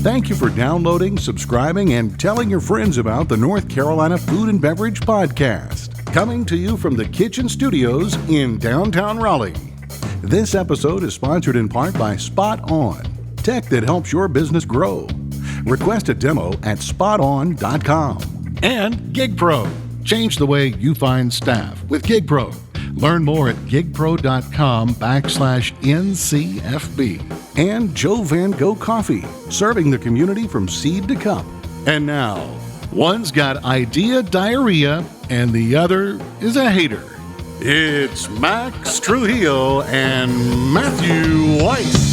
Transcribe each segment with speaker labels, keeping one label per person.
Speaker 1: Thank you for downloading, subscribing, and telling your friends about the North Carolina Food and Beverage Podcast, coming to you from the Kitchen Studios in downtown Raleigh. This episode is sponsored in part by Spot On, tech that helps your business grow. Request a demo at spoton.com. And GigPro. Change the way you find staff with GigPro. Learn more at gigpro.com/NCFB. And Joe Van Gogh Coffee, serving the community from seed to cup. And now, one's got idea diarrhea and the other is a hater. It's Max Trujillo and Matthew Weiss.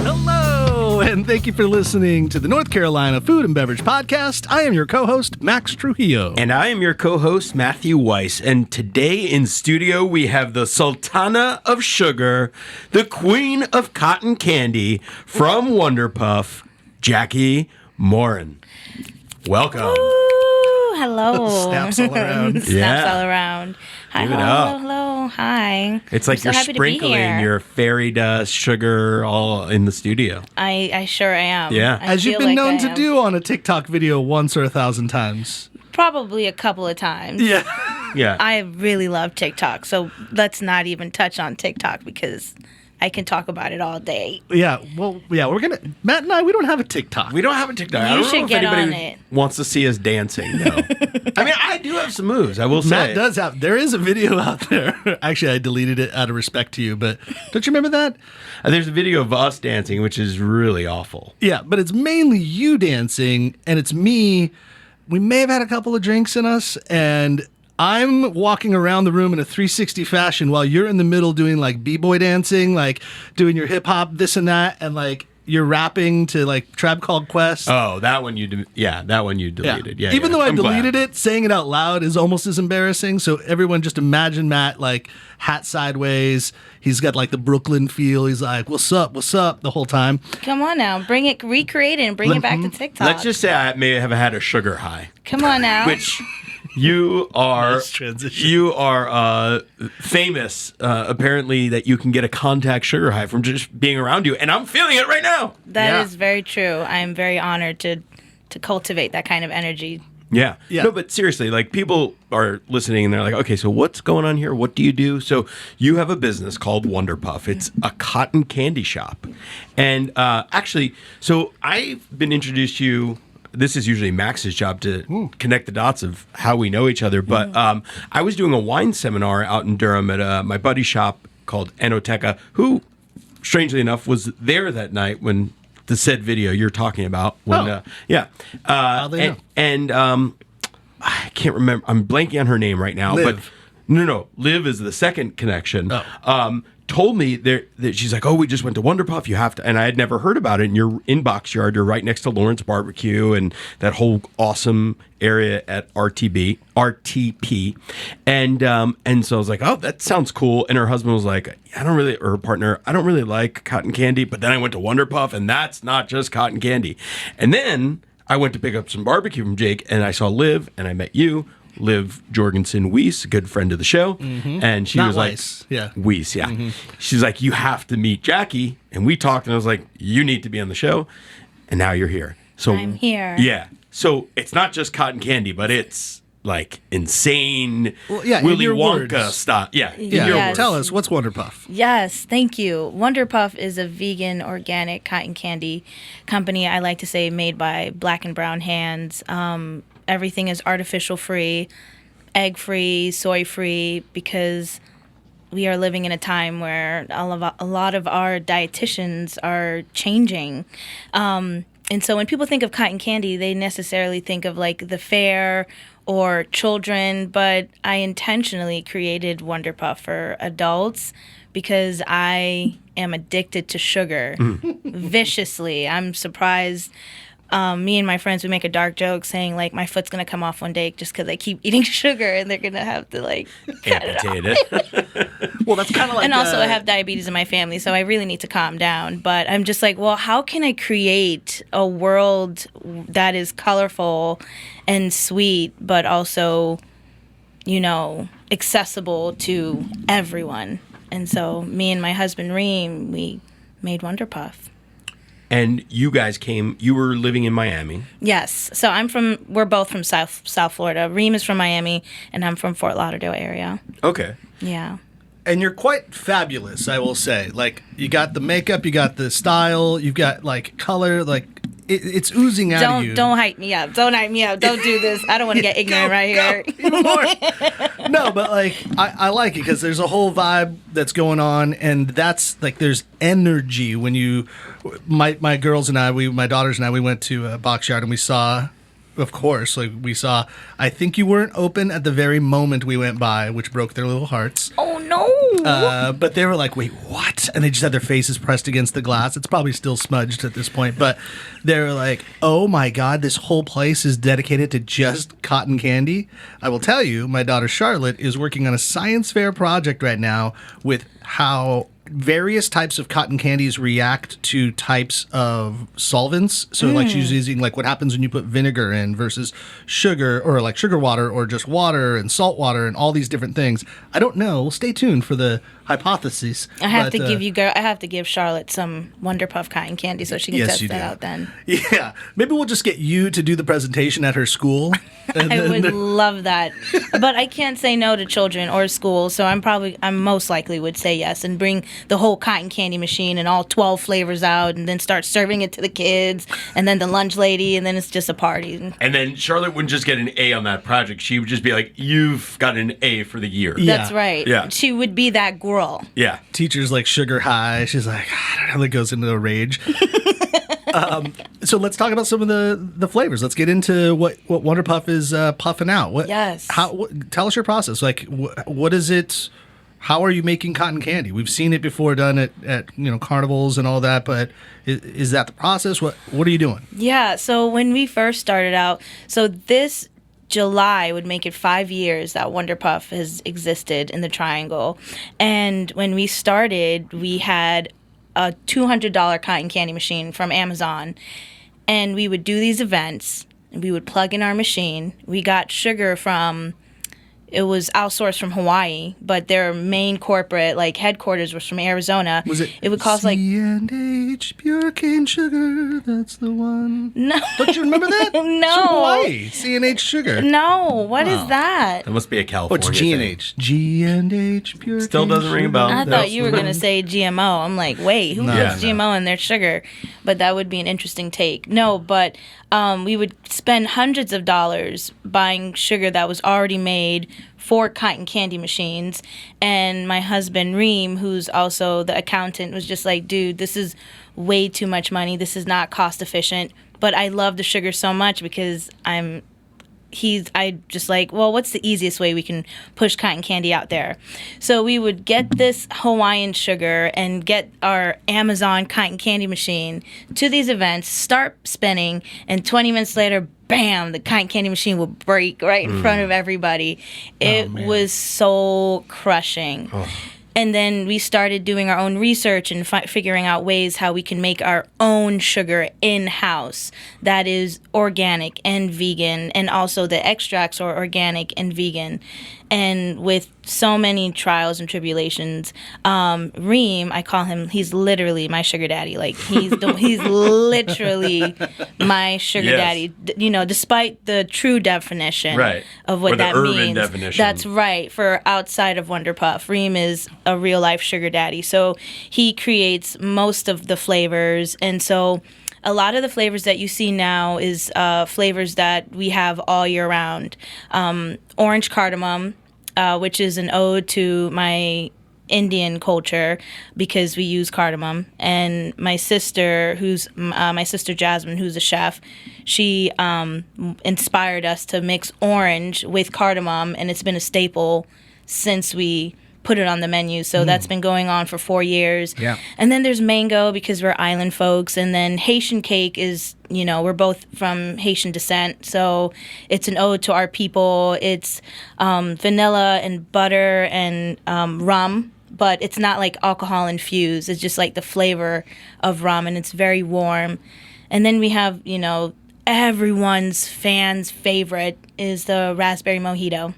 Speaker 2: Hello, and thank you for listening to the North Carolina Food and Beverage Podcast. I am your co-host, Max Trujillo.
Speaker 3: And I am your co-host, Matthew Weiss. And today in studio, we have the Sultana of sugar, the queen of cotton candy from Wonderpuff, Jackie Morin. Welcome.
Speaker 4: Ooh, hello.
Speaker 2: Snaps all around.
Speaker 4: Snaps all around. Hi,
Speaker 3: Give it
Speaker 4: hello,
Speaker 3: up.
Speaker 4: hello, hi.
Speaker 3: It's like
Speaker 4: I'm
Speaker 3: you're
Speaker 4: so happy to be
Speaker 3: sprinkling
Speaker 4: here.
Speaker 3: your fairy dust sugar all in the studio.
Speaker 4: I sure am.
Speaker 3: Yeah.
Speaker 4: I
Speaker 2: As you've
Speaker 4: feel
Speaker 2: been
Speaker 4: like
Speaker 2: known
Speaker 4: I
Speaker 2: to
Speaker 4: am.
Speaker 2: do on a TikTok video once or 1,000 times.
Speaker 4: Probably a couple of times.
Speaker 2: Yeah.
Speaker 3: Yeah.
Speaker 4: I really love TikTok, so let's not even touch on TikTok because I can talk about it all day.
Speaker 2: Yeah, well, yeah, Matt and I, we don't have a TikTok.
Speaker 3: We don't have a TikTok. I
Speaker 4: You
Speaker 3: don't
Speaker 4: should
Speaker 3: know if
Speaker 4: get
Speaker 3: anybody
Speaker 4: on it.
Speaker 3: wants to see us dancing, though. I mean, I do have some moves, I will say.
Speaker 2: Matt does have, there is a video out there. Actually, I deleted it out of respect to you, but don't you remember that?
Speaker 3: There's a video of us dancing, which is really awful.
Speaker 2: Yeah, but it's mainly you dancing, and it's me. We may have had a couple of drinks in us, and I'm walking around the room in a 360 fashion while you're in the middle doing like b-boy dancing, like doing your hip hop, this and that, and like you're rapping to like Tribe Called Quest.
Speaker 3: Oh, that one you deleted. Yeah.
Speaker 2: Even though I
Speaker 3: I'm glad.
Speaker 2: deleted it, saying it out loud is almost as embarrassing. So everyone just imagine Matt like hat sideways. He's got like the Brooklyn feel. He's like, "What's up? What's up?" the whole time.
Speaker 4: Come on now, bring it, recreate it, and bring it back to TikTok.
Speaker 3: Let's just say I may have had a sugar high,
Speaker 4: Come on now.
Speaker 3: which you are.
Speaker 2: Nice transition.
Speaker 3: You are famous, apparently, that you can get a contact sugar high from just being around you, and I'm feeling it right now.
Speaker 4: That is very true. I am very honored to cultivate that kind of energy.
Speaker 3: Yeah.
Speaker 2: Yeah.
Speaker 3: No, but seriously, like people are listening and they're like, okay, so what's going on here? What do you do? So you have a business called Wonderpuff. It's a cotton candy shop. And actually, so I've been introduced to you. This is usually Max's job to connect the dots of how we know each other. But I was doing a wine seminar out in Durham at my buddy's shop called Enoteca, who, strangely enough, was there that night when the said video you're talking about. When,
Speaker 2: How they know?
Speaker 3: And I can't remember. I'm blanking on her name right now.
Speaker 2: Liv.
Speaker 3: But no. Liv is the second connection.
Speaker 2: Oh.
Speaker 3: Told me that she's like, oh, we just went to Wonderpuff. You have to, and I had never heard about it. In your inbox yard, you're right next to Lawrence Barbecue and that whole awesome area at RTP, and so I was like, oh, that sounds cool. And her husband was like, or her partner, I don't really like cotton candy. But then I went to Wonderpuff, and that's not just cotton candy. And then I went to pick up some barbecue from Jake, and I saw Liv, and I met you. Liv Jorgensen Weiss, a good friend of the show. And she
Speaker 2: Not
Speaker 3: was like,
Speaker 2: Weiss, yeah.
Speaker 3: Weiss, yeah. She's like, you have to meet Jackie. And we talked, and I was like, you need to be on the show. And now you're here. So
Speaker 4: I'm here.
Speaker 3: Yeah. So it's not just cotton candy, but it's like insane
Speaker 2: Well, yeah, in
Speaker 3: Willy
Speaker 2: your
Speaker 3: Wonka
Speaker 2: words.
Speaker 3: stuff. Yeah. in
Speaker 2: Yeah,
Speaker 3: your
Speaker 4: Yes.
Speaker 3: words.
Speaker 2: tell us, what's Wonderpuff?
Speaker 4: Yes, thank you. Wonderpuff is a vegan, organic cotton candy company. I like to say made by black and brown hands. Everything is artificial free, egg free, soy free, because we are living in a time where a lot of our dietitians are changing. And so when people think of cotton candy, they necessarily think of like the fair or children, but I intentionally created Wonderpuff for adults because I am addicted to sugar viciously. I'm surprised. Me and my friends, we make a dark joke saying like my foot's gonna come off one day just because I keep eating sugar and they're gonna have to like cut it off.
Speaker 3: Amputate it.
Speaker 2: Well, that's kind of like
Speaker 4: And also I have diabetes in my family, so I really need to calm down. But I'm just like, well, how can I create a world that is colorful and sweet, but also, accessible to everyone? And so me and my husband Reem, we made Wonderpuff.
Speaker 3: and you guys came. You were living in Miami.
Speaker 4: Yes. So we're both from South Florida. Reem is from Miami, and I'm from Fort Lauderdale area.
Speaker 3: Okay.
Speaker 4: Yeah.
Speaker 2: And you're quite fabulous, I will say. Like, you got the makeup, you got the style, you've got, like, color, like, it's oozing out of you.
Speaker 4: Don't hype me up. Don't hype me up. Don't do this. I don't want to get ignorant here.
Speaker 2: Even more. No, but, like, I like it because there's a whole vibe that's going on, and that's, like, there's energy when you... My girls and I, my daughters and I, we went to a box yard, and we saw... Of course, like we saw, I think you weren't open at the very moment we went by, which broke their little hearts.
Speaker 4: Oh, no.
Speaker 2: But they were like, wait, what? And they just had their faces pressed against the glass. It's probably still smudged at this point. But they were like, oh, my God, this whole place is dedicated to just cotton candy. I will tell you, my daughter Charlotte is working on a science fair project right now with how various types of cotton candies react to types of solvents. So like she's using like what happens when you put vinegar in versus sugar, or like sugar water, or just water and salt water and all these different things. I don't know. Well, stay tuned for the hypotheses.
Speaker 4: I have to give Charlotte some Wonderpuff cotton candy so she can test that out then.
Speaker 2: Yeah. Maybe we'll just get you to do the presentation at her school.
Speaker 4: I would love that. But I can't say no to children or school, so I'm most likely would say yes and bring the whole cotton candy machine and all 12 flavors out and then start serving it to the kids and then the lunch lady, and then it's just a party.
Speaker 3: And then Charlotte wouldn't just get an A on that project. She would just be like, you've got an A for the year.
Speaker 2: Yeah.
Speaker 4: That's right.
Speaker 3: Yeah.
Speaker 4: She would be that girl.
Speaker 3: Yeah.
Speaker 2: Teacher's like sugar high. She's like, I don't know, that goes into a rage. So let's talk about some of the flavors. Let's get into what Wonderpuff is puffing out.
Speaker 4: Yes.
Speaker 2: Tell us your process. Like, what is it? How are you making cotton candy? We've seen it before done at carnivals and all that, but is that the process? What are you doing?
Speaker 4: Yeah. So when we first started out, so this July would make it 5 years that Wonderpuff has existed in the Triangle. And when we started, we had a $200 cotton candy machine from Amazon. And we would do these events, and we would plug in our machine. We got sugar it was outsourced from Hawaii, but their main corporate, like, headquarters was from Arizona.
Speaker 2: Was it?
Speaker 4: It would cost like
Speaker 2: C&H pure cane sugar. That's the one.
Speaker 4: No.
Speaker 2: Don't you remember that?
Speaker 4: No.
Speaker 2: It's from Hawaii. C&H sugar.
Speaker 4: No. What is that?
Speaker 3: That must be a California
Speaker 2: What's G&H? G&H pure.
Speaker 3: Still
Speaker 2: cane
Speaker 3: doesn't ring a
Speaker 2: sugar.
Speaker 3: bell.
Speaker 4: I thought you were going to say GMO. I'm like, wait, who puts GMO in their sugar? But that would be an interesting take. No, but we would spend hundreds of dollars buying sugar that was already made for cotton candy machines. And my husband, Reem, who's also the accountant, was just like, dude, this is way too much money. This is not cost efficient. But I love the sugar so much because I just like, well, what's the easiest way we can push cotton candy out there? So we would get this Hawaiian sugar and get our Amazon cotton candy machine to these events, start spinning, and 20 minutes later, bam, the cotton candy machine would break right in front of everybody. It was so crushing. Oh. And then we started doing our own research and figuring out ways how we can make our own sugar in-house that is organic and vegan, and also the extracts are organic and vegan. And with so many trials and tribulations, Reem, I call him, he's literally my sugar daddy. Like, he's literally my sugar daddy. Despite the true definition of what that means.
Speaker 3: Definition.
Speaker 4: That's right. For outside of Wonderpuff, Reem is a real life sugar daddy. So he creates most of the flavors, and so a lot of the flavors that you see now is flavors that we have all year round. Orange cardamom, which is an ode to my Indian culture because we use cardamom. And my sister, my sister Jasmine, who's a chef, she inspired us to mix orange with cardamom, and it's been a staple since we put it on the menu. So that's been going on for 4 years.
Speaker 2: Yeah.
Speaker 4: And then there's mango because we're island folks. And then Haitian cake is, we're both from Haitian descent. So it's an ode to our people. It's vanilla and butter and rum, but it's not like alcohol infused. It's just like the flavor of rum, and it's very warm. And then we have, everyone's fans' favorite is the raspberry mojito.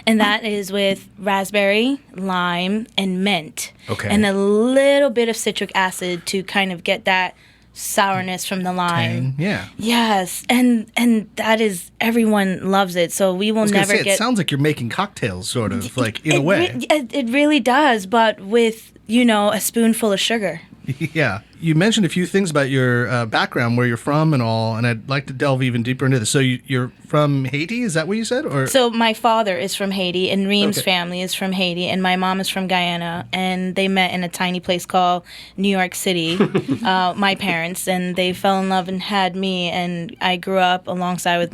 Speaker 4: and that is with raspberry, lime, and mint.
Speaker 3: Okay.
Speaker 4: And a little bit of citric acid to kind of get that sourness from the lime.
Speaker 2: Tang, yeah.
Speaker 4: Yes, and that is, everyone loves it. So we will never
Speaker 2: It
Speaker 4: get.
Speaker 2: sounds like you're making cocktails, sort of, like, in a way.
Speaker 4: It really does, but with, a spoonful of sugar.
Speaker 2: Yeah. You mentioned a few things about your background, where you're from and all, and I'd like to delve even deeper into this. So you're from Haiti? Is that what you said? Or
Speaker 4: So my father is from Haiti, and Reem's
Speaker 2: Okay.
Speaker 4: family is from Haiti, and my mom is from Guyana, and they met in a tiny place called New York City, my parents, and they fell in love and had me, and I grew up alongside with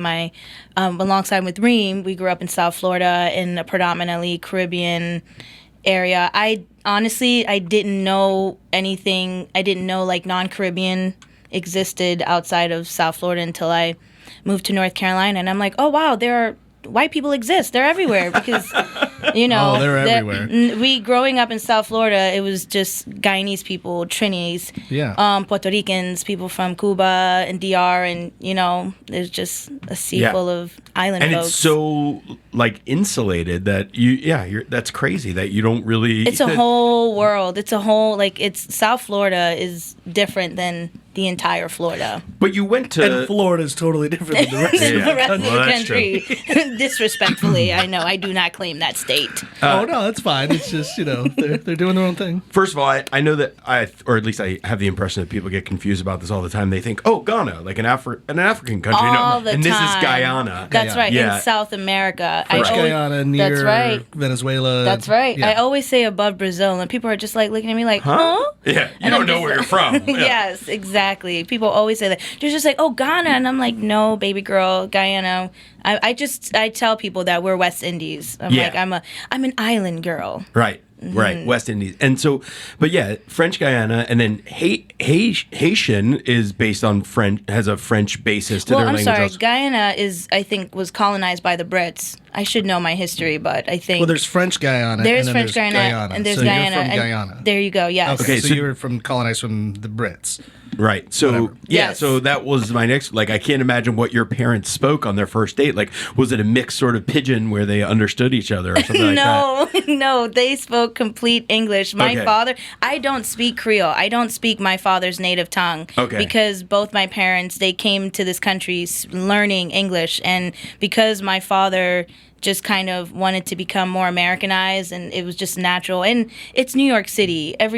Speaker 4: Reem. We grew up in South Florida in a predominantly Caribbean area. I didn't know anything. I didn't know like non-Caribbean existed outside of South Florida until I moved to North Carolina, and I'm like, oh wow, there are white people exist. They're everywhere because
Speaker 2: Oh, they're everywhere.
Speaker 4: We growing up in South Florida, it was just Guyanese people, Trinis,
Speaker 2: Yeah.
Speaker 4: Puerto Ricans, people from Cuba and DR, and there's just a sea
Speaker 3: Yeah.
Speaker 4: full of island
Speaker 3: And
Speaker 4: folks.
Speaker 3: it's so like insulated that that's crazy that you don't really.
Speaker 4: It's a whole world. It's a whole South Florida is different than the entire Florida.
Speaker 3: But you went to.
Speaker 2: And Florida's totally different than the rest of
Speaker 4: The
Speaker 2: the
Speaker 4: rest of
Speaker 2: country.
Speaker 4: the
Speaker 3: Well, that's
Speaker 4: country. Disrespectfully, I know I do not claim that state.
Speaker 2: Oh, no, that's fine. It's just, they're doing their own thing.
Speaker 3: First of all, I know that or at least I have the impression that people get confused about this all the time. They think, oh, Ghana, like an African country.
Speaker 4: All the
Speaker 3: and this
Speaker 4: time.
Speaker 3: is Guyana.
Speaker 4: That's right.
Speaker 3: Yeah.
Speaker 4: In South America.
Speaker 2: French Guyana near
Speaker 4: That's right.
Speaker 2: Venezuela.
Speaker 4: That's right.
Speaker 2: Yeah.
Speaker 4: I always say above Brazil, and people are just like looking at me like, huh?
Speaker 3: Yeah, you
Speaker 4: And
Speaker 3: don't
Speaker 4: I'm
Speaker 3: know
Speaker 4: just
Speaker 3: where you're
Speaker 4: like-
Speaker 3: from. Yeah.
Speaker 4: Yes, exactly. People always say that. They're just like, oh, Ghana. And I'm like, no, baby girl, Guyana. I tell people that we're West Indies. I'm
Speaker 3: Yeah.
Speaker 4: like, I'm an island girl.
Speaker 3: Right. Right, West Indies, and so, but yeah, French Guyana, and then Haitian is based on French, has a French basis to
Speaker 4: Well,
Speaker 3: their
Speaker 4: I'm
Speaker 3: language.
Speaker 4: sorry.
Speaker 3: Also.
Speaker 4: Guyana I think, was colonized by the Brits. I should know my history, but I think
Speaker 2: Well, there's French Guyana.
Speaker 4: there's
Speaker 2: and then
Speaker 4: French Guyana, and there's
Speaker 2: so
Speaker 4: Guyana.
Speaker 2: You're from
Speaker 4: and
Speaker 2: Guyana.
Speaker 4: There you go. Yes.
Speaker 2: Okay,
Speaker 3: Okay,
Speaker 2: so
Speaker 3: so-
Speaker 2: you were colonized from the Brits.
Speaker 3: Right. So
Speaker 2: Whatever.
Speaker 3: yeah.
Speaker 4: Yes.
Speaker 3: So that was my next. Like, I can't imagine what your parents spoke on their first date. Like, was it a mixed sort of pidgin where they understood each other or something like that?
Speaker 4: No, they spoke complete English. My
Speaker 3: Okay.
Speaker 4: father, I don't speak Creole. I don't speak my father's native tongue.
Speaker 3: Okay.
Speaker 4: Because both my parents, they came to this country learning English, and because my father just kind of wanted to become more Americanized, and it was just natural. And it's New York City. All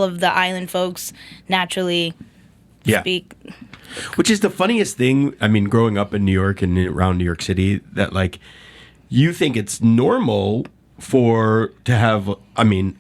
Speaker 4: of the island folks naturally
Speaker 3: Yeah.
Speaker 4: speak.
Speaker 3: Which is the funniest thing. I mean, growing up in New York and around New York City, that like you think it's normal to have,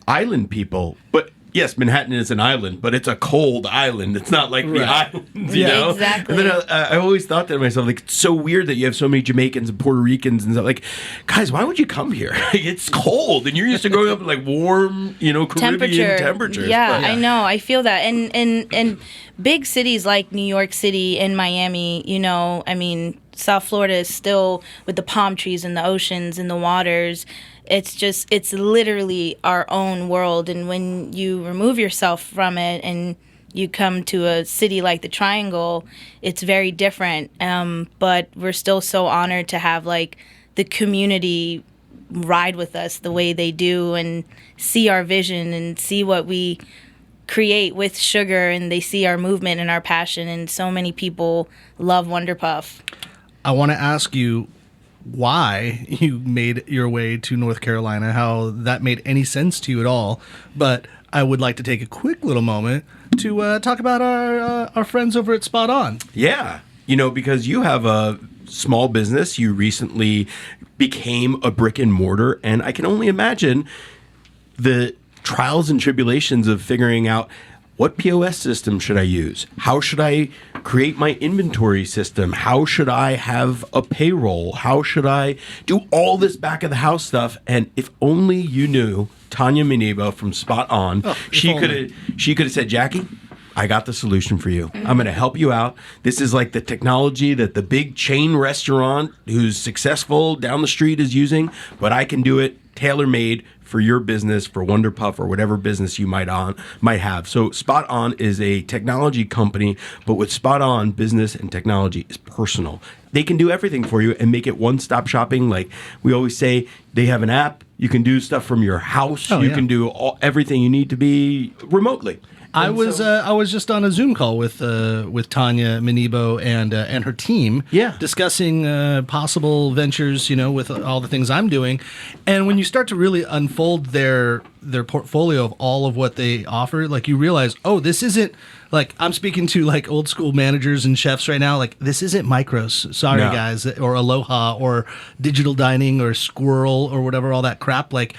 Speaker 3: island people, but. Yes, Manhattan is an island, but it's a cold island. It's not like the islands, you know?
Speaker 4: Exactly.
Speaker 3: And then I always thought to myself, like, it's so weird that you have so many Jamaicans and Puerto Ricans and stuff. Like, guys, why would you come here? It's cold, and you're used to growing up in, like, warm, Caribbean temperatures.
Speaker 4: Yeah,
Speaker 3: But-
Speaker 4: I know. I feel that. And big cities like New York City and Miami, South Florida is still with the palm trees and the oceans and the waters. It's literally our own world. And when you remove yourself from it and you come to a city like the Triangle, it's very different. But we're still so honored to have like the community ride with us the way they do and see our vision and see what we create with sugar, and they see our movement and our passion. And so many people love Wonderpuff.
Speaker 2: I want to ask you why you made your way to North Carolina, how that made any sense to you at all. But I would like to take a quick little moment to talk about our friends over at Spot On.
Speaker 3: Yeah. Because you have a small business. You recently became a brick and mortar. And I can only imagine the trials and tribulations of figuring out what POS system should I use? How should I create my inventory system? How should I have a payroll? How should I do all this back of the house stuff? And if only you knew Tanya Mineba from Spot On, she could have said, Jackie, I got the solution for you. I'm going to help you out. This is like the technology that the big chain restaurant who's successful down the street is using, but I can do it tailor-made for your business, for Wonderpuff, or whatever business you might have. So Spot On is a technology company, but with Spot On, business and technology is personal. they can do everything for you and make it one-stop shopping. Like we always say, they have an app. You can do stuff from your house. You can do everything you need to be remotely.
Speaker 2: I was just on a Zoom call with Tanya Manibo and her team, discussing possible ventures, with all the things I'm doing. And when you start to really unfold their portfolio of all of what they offer, like you realize, oh, this isn't like I'm speaking to like old school managers and chefs right now. Like this isn't Micros, sorry guys, or Aloha or Digital Dining or Squirrel or whatever, all that crap. Like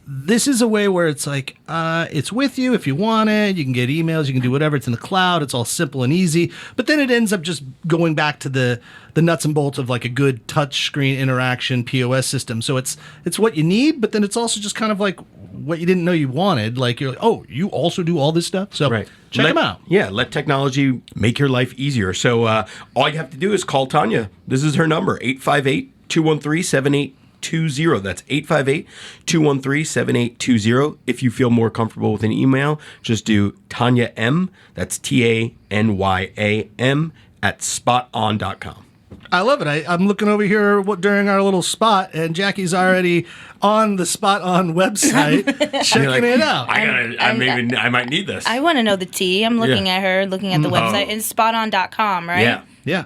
Speaker 2: this is a way where it's like it's with you if you want it. You can get emails, you can do whatever. It's in the cloud. It's all simple and easy. But then it ends up just going back to the nuts and bolts of like a good touch screen interaction POS system. So it's what you need, but then it's also just kind of like what you didn't know you wanted. Like you're like, oh, you also do all this stuff. So check them out. Yeah, let technology make your life easier. So all you have to do is call Tanya. This is her number, 858-213-7820. That's 858-213-7820. If you feel more comfortable with an email, just do Tanya M. That's TANYAM at spoton.com. I love it. I'm looking over here during our little spot, and Jackie's already on the Spot On website checking it out.
Speaker 3: I might need this.
Speaker 4: I want to know the tea. I'm looking at her, looking at the website. It's spoton.com, right?
Speaker 2: Yeah.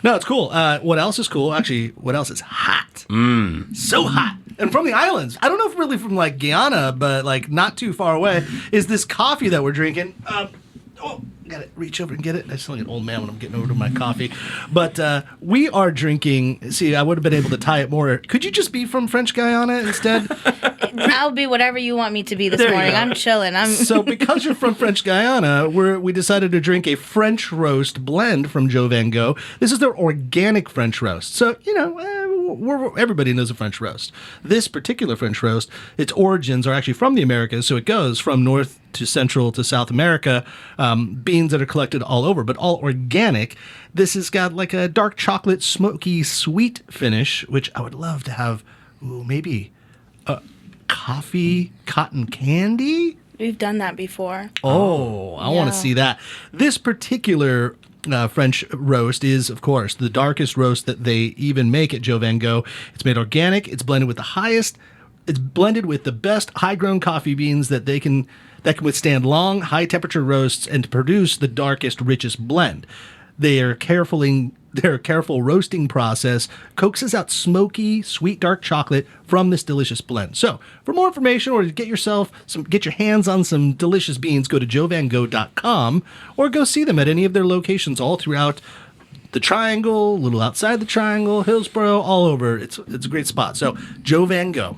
Speaker 2: No, it's cool. What else is cool? Actually, what else is hot? So hot. And from the islands, I don't know if really from like Guyana, but like not too far away, is this coffee that we're drinking. Gotta reach over and get it. I sound like an old man when I'm getting over to my coffee. But we are drinking. See, I would have been able to tie it more. Could you just be from French Guyana instead?
Speaker 4: I'll be whatever you want me to be this morning. I'm chilling.
Speaker 2: So because you're from French Guyana, we decided to drink a French roast blend from Joe Van Gogh. This is their organic French roast. So, everybody knows a French roast. This particular French roast, its origins are actually from the Americas. So it goes from North to Central to South America, beans that are collected all over, but all organic. This has got like a dark chocolate, smoky, sweet finish, which I would love to have, maybe a coffee cotton candy?
Speaker 4: We've done that before.
Speaker 2: Oh, I want to see that. This particular French roast is, of course, the darkest roast that they even make at Joe Van Gogh. It's made organic. It's blended with It's blended with the best high-grown coffee beans that can withstand long, high-temperature roasts and to produce the darkest, richest blend. Their careful roasting process coaxes out smoky, sweet, dark chocolate from this delicious blend. So, for more information or to get your hands on some delicious beans, go to joevangogh.com or go see them at any of their locations all throughout the Triangle, a little outside the Triangle, Hillsborough, all over. It's a great spot. So, Joe Van Gogh.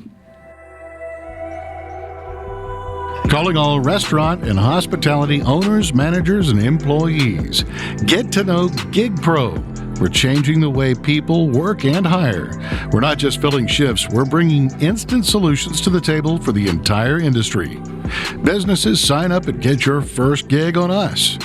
Speaker 1: Calling all restaurant and hospitality owners, managers, and employees. Get to know GigPro. We're changing the way people work and hire. We're not just filling shifts, we're bringing instant solutions to the table for the entire industry. Businesses, sign up and get your first gig on us.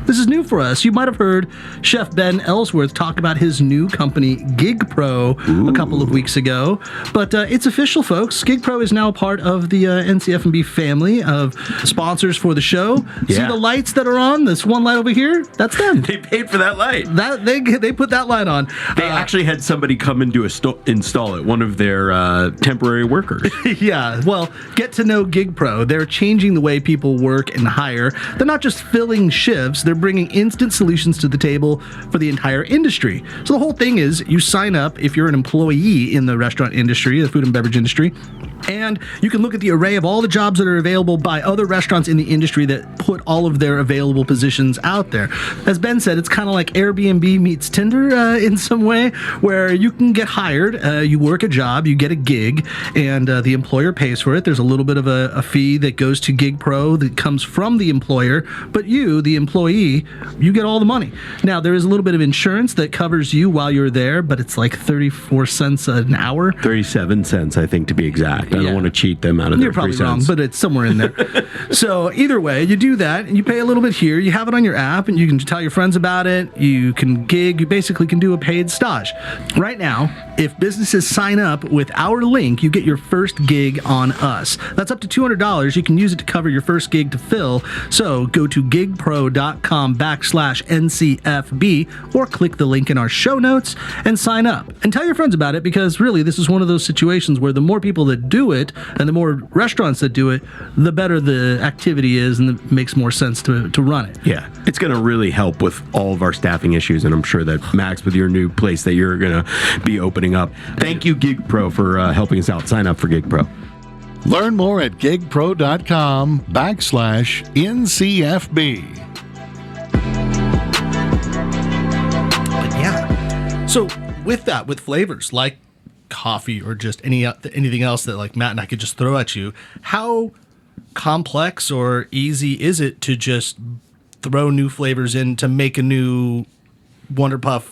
Speaker 2: This is new for us. You might have heard Chef Ben Ellsworth talk about his new company, GigPro, a couple of weeks ago. But it's official, folks. GigPro is now part of the NCFB family of sponsors for the show. Yeah. See the lights that are on? This one light over here? That's them.
Speaker 3: They paid for that light.
Speaker 2: They put that light on.
Speaker 3: They actually had somebody come and install it, one of their temporary workers.
Speaker 2: Yeah. Well, get to know GigPro. They're changing the way people work and hire. They're not just filling shifts. They're bringing instant solutions to the table for the entire industry. So the whole thing is you sign up if you're an employee in the restaurant industry, the food and beverage industry, and you can look at the array of all the jobs that are available by other restaurants in the industry that put all of their available positions out there. As Ben said, it's kind of like Airbnb meets Tinder in some way, where you can get hired, you work a job, you get a gig, and the employer pays for it. There's a little bit of a fee that goes to GigPro that comes from the employer, but you, the employee, you get all the money. Now, there is a little bit of insurance that covers you while you're there, but it's like 34 cents an hour.
Speaker 3: 37 cents, I think, to be exact. I don't want to cheat them out of their 3 cents.
Speaker 2: You're probably wrong, but it's somewhere in there. So either way, you do that, and you pay a little bit here. You have it on your app, and you can tell your friends about it. You can gig. You basically can do a paid stage. Right now, if businesses sign up with our link, you get your first gig on us. That's up to $200. You can use it to cover your first gig to fill. So go to gigpro.com gigpro.com/NCFB, or click the link in our show notes and sign up. And tell your friends about it, because really this is one of those situations where the more people that do it and the more restaurants that do it, the better the activity is and it makes more sense to run it.
Speaker 3: Yeah, it's going to really help with all of our staffing issues, and I'm sure that Max, with your new place that you're going to be opening up, thank you GigPro for helping us out. Sign up for GigPro.
Speaker 1: Learn more at gigpro.com/NCFB.
Speaker 2: But yeah. So with that, with flavors like coffee or just anything else that like Matt and I could just throw at you, how complex or easy is it to just throw new flavors in to make a new Wonderpuff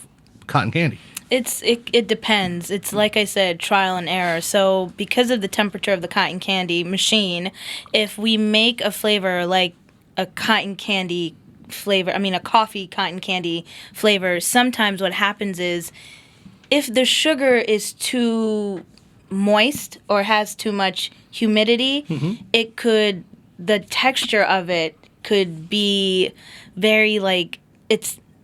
Speaker 2: cotton candy?
Speaker 4: It depends. It's like I said, trial and error. So because of the temperature of the cotton candy machine, if we make a flavor like a cotton candy flavor, a coffee cotton candy flavor, sometimes what happens is if the sugar is too moist or has too much humidity, the texture of it could be very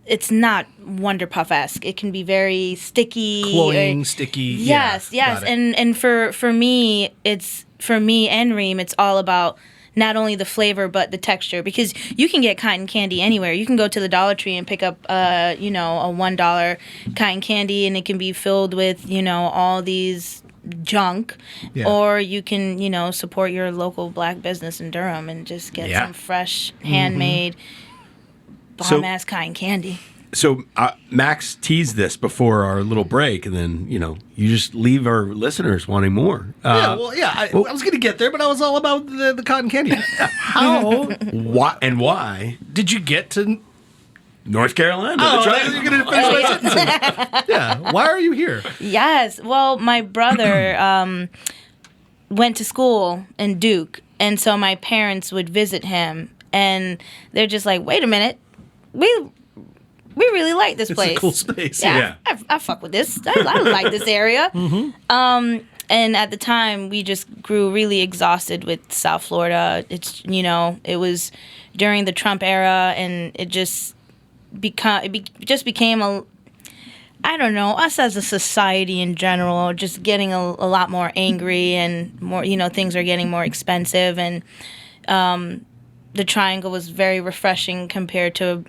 Speaker 4: it's not Wonderpuff-esque. It can be very sticky.
Speaker 2: Cloying, sticky.
Speaker 4: Yes. And for me and Reem, it's all about not only the flavor but the texture, because you can get cotton candy anywhere. You can go to the Dollar Tree and pick up a $1 cotton candy, and it can be filled with all these junk, or you can support your local black business in Durham and just get some fresh handmade bomb-ass cotton candy.
Speaker 3: So Max teased this before our little break, and then you just leave our listeners wanting more.
Speaker 2: I was going to get there, but I was all about the cotton candy. How?
Speaker 3: Why
Speaker 2: did you get to
Speaker 3: North Carolina?
Speaker 2: Oh, you're going to finish my sentences. Yeah. Why are you here?
Speaker 4: Yes. Well, my brother went to school in Duke, and so my parents would visit him, and they're just like, wait a minute. We really like this place.
Speaker 2: It's a cool space.
Speaker 4: Yeah. I fuck with this. I like this area. And at the time, we just grew really exhausted with South Florida. It's it was during the Trump era, and it just became a, I don't know, us as a society in general, just getting a lot more angry, and more things are getting more expensive, and the Triangle was very refreshing compared to,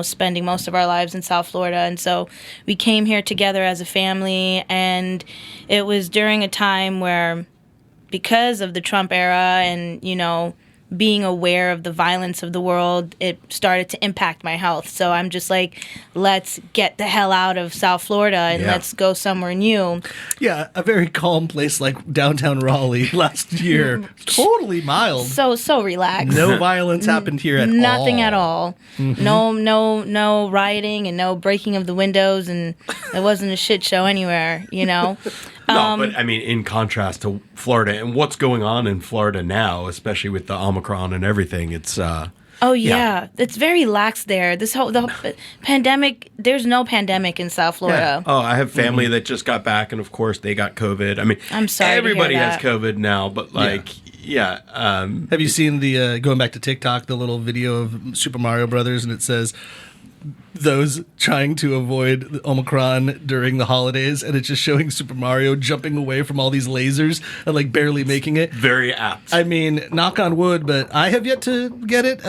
Speaker 4: spending most of our lives in South Florida. And so we came here together as a family, and it was during a time where, because of the Trump era and, being aware of the violence of the world, it started to impact my health. So I'm just like, let's get the hell out of South Florida and let's go somewhere new.
Speaker 2: Yeah, a very calm place like downtown Raleigh last year. Totally mild.
Speaker 4: So relaxed.
Speaker 2: No violence happened here at all.
Speaker 4: Nothing at all. No rioting and no breaking of the windows, and there wasn't a shit show anywhere,
Speaker 3: No, but in contrast to Florida and what's going on in Florida now, especially with the Omicron and everything, it's
Speaker 4: it's very lax there. The pandemic, there's no pandemic in South Florida.
Speaker 3: Yeah. Oh, I have family that just got back, and of course they got COVID.
Speaker 4: I'm sorry.
Speaker 3: Everybody
Speaker 4: to hear
Speaker 3: has
Speaker 4: that.
Speaker 3: COVID now, but
Speaker 2: have you seen the going back to TikTok, the little video of Super Mario Brothers, and it says those trying to avoid Omicron during the holidays, and it's just showing Super Mario jumping away from all these lasers and barely making it.
Speaker 3: Very apt.
Speaker 2: Knock on wood, but I have yet to get it.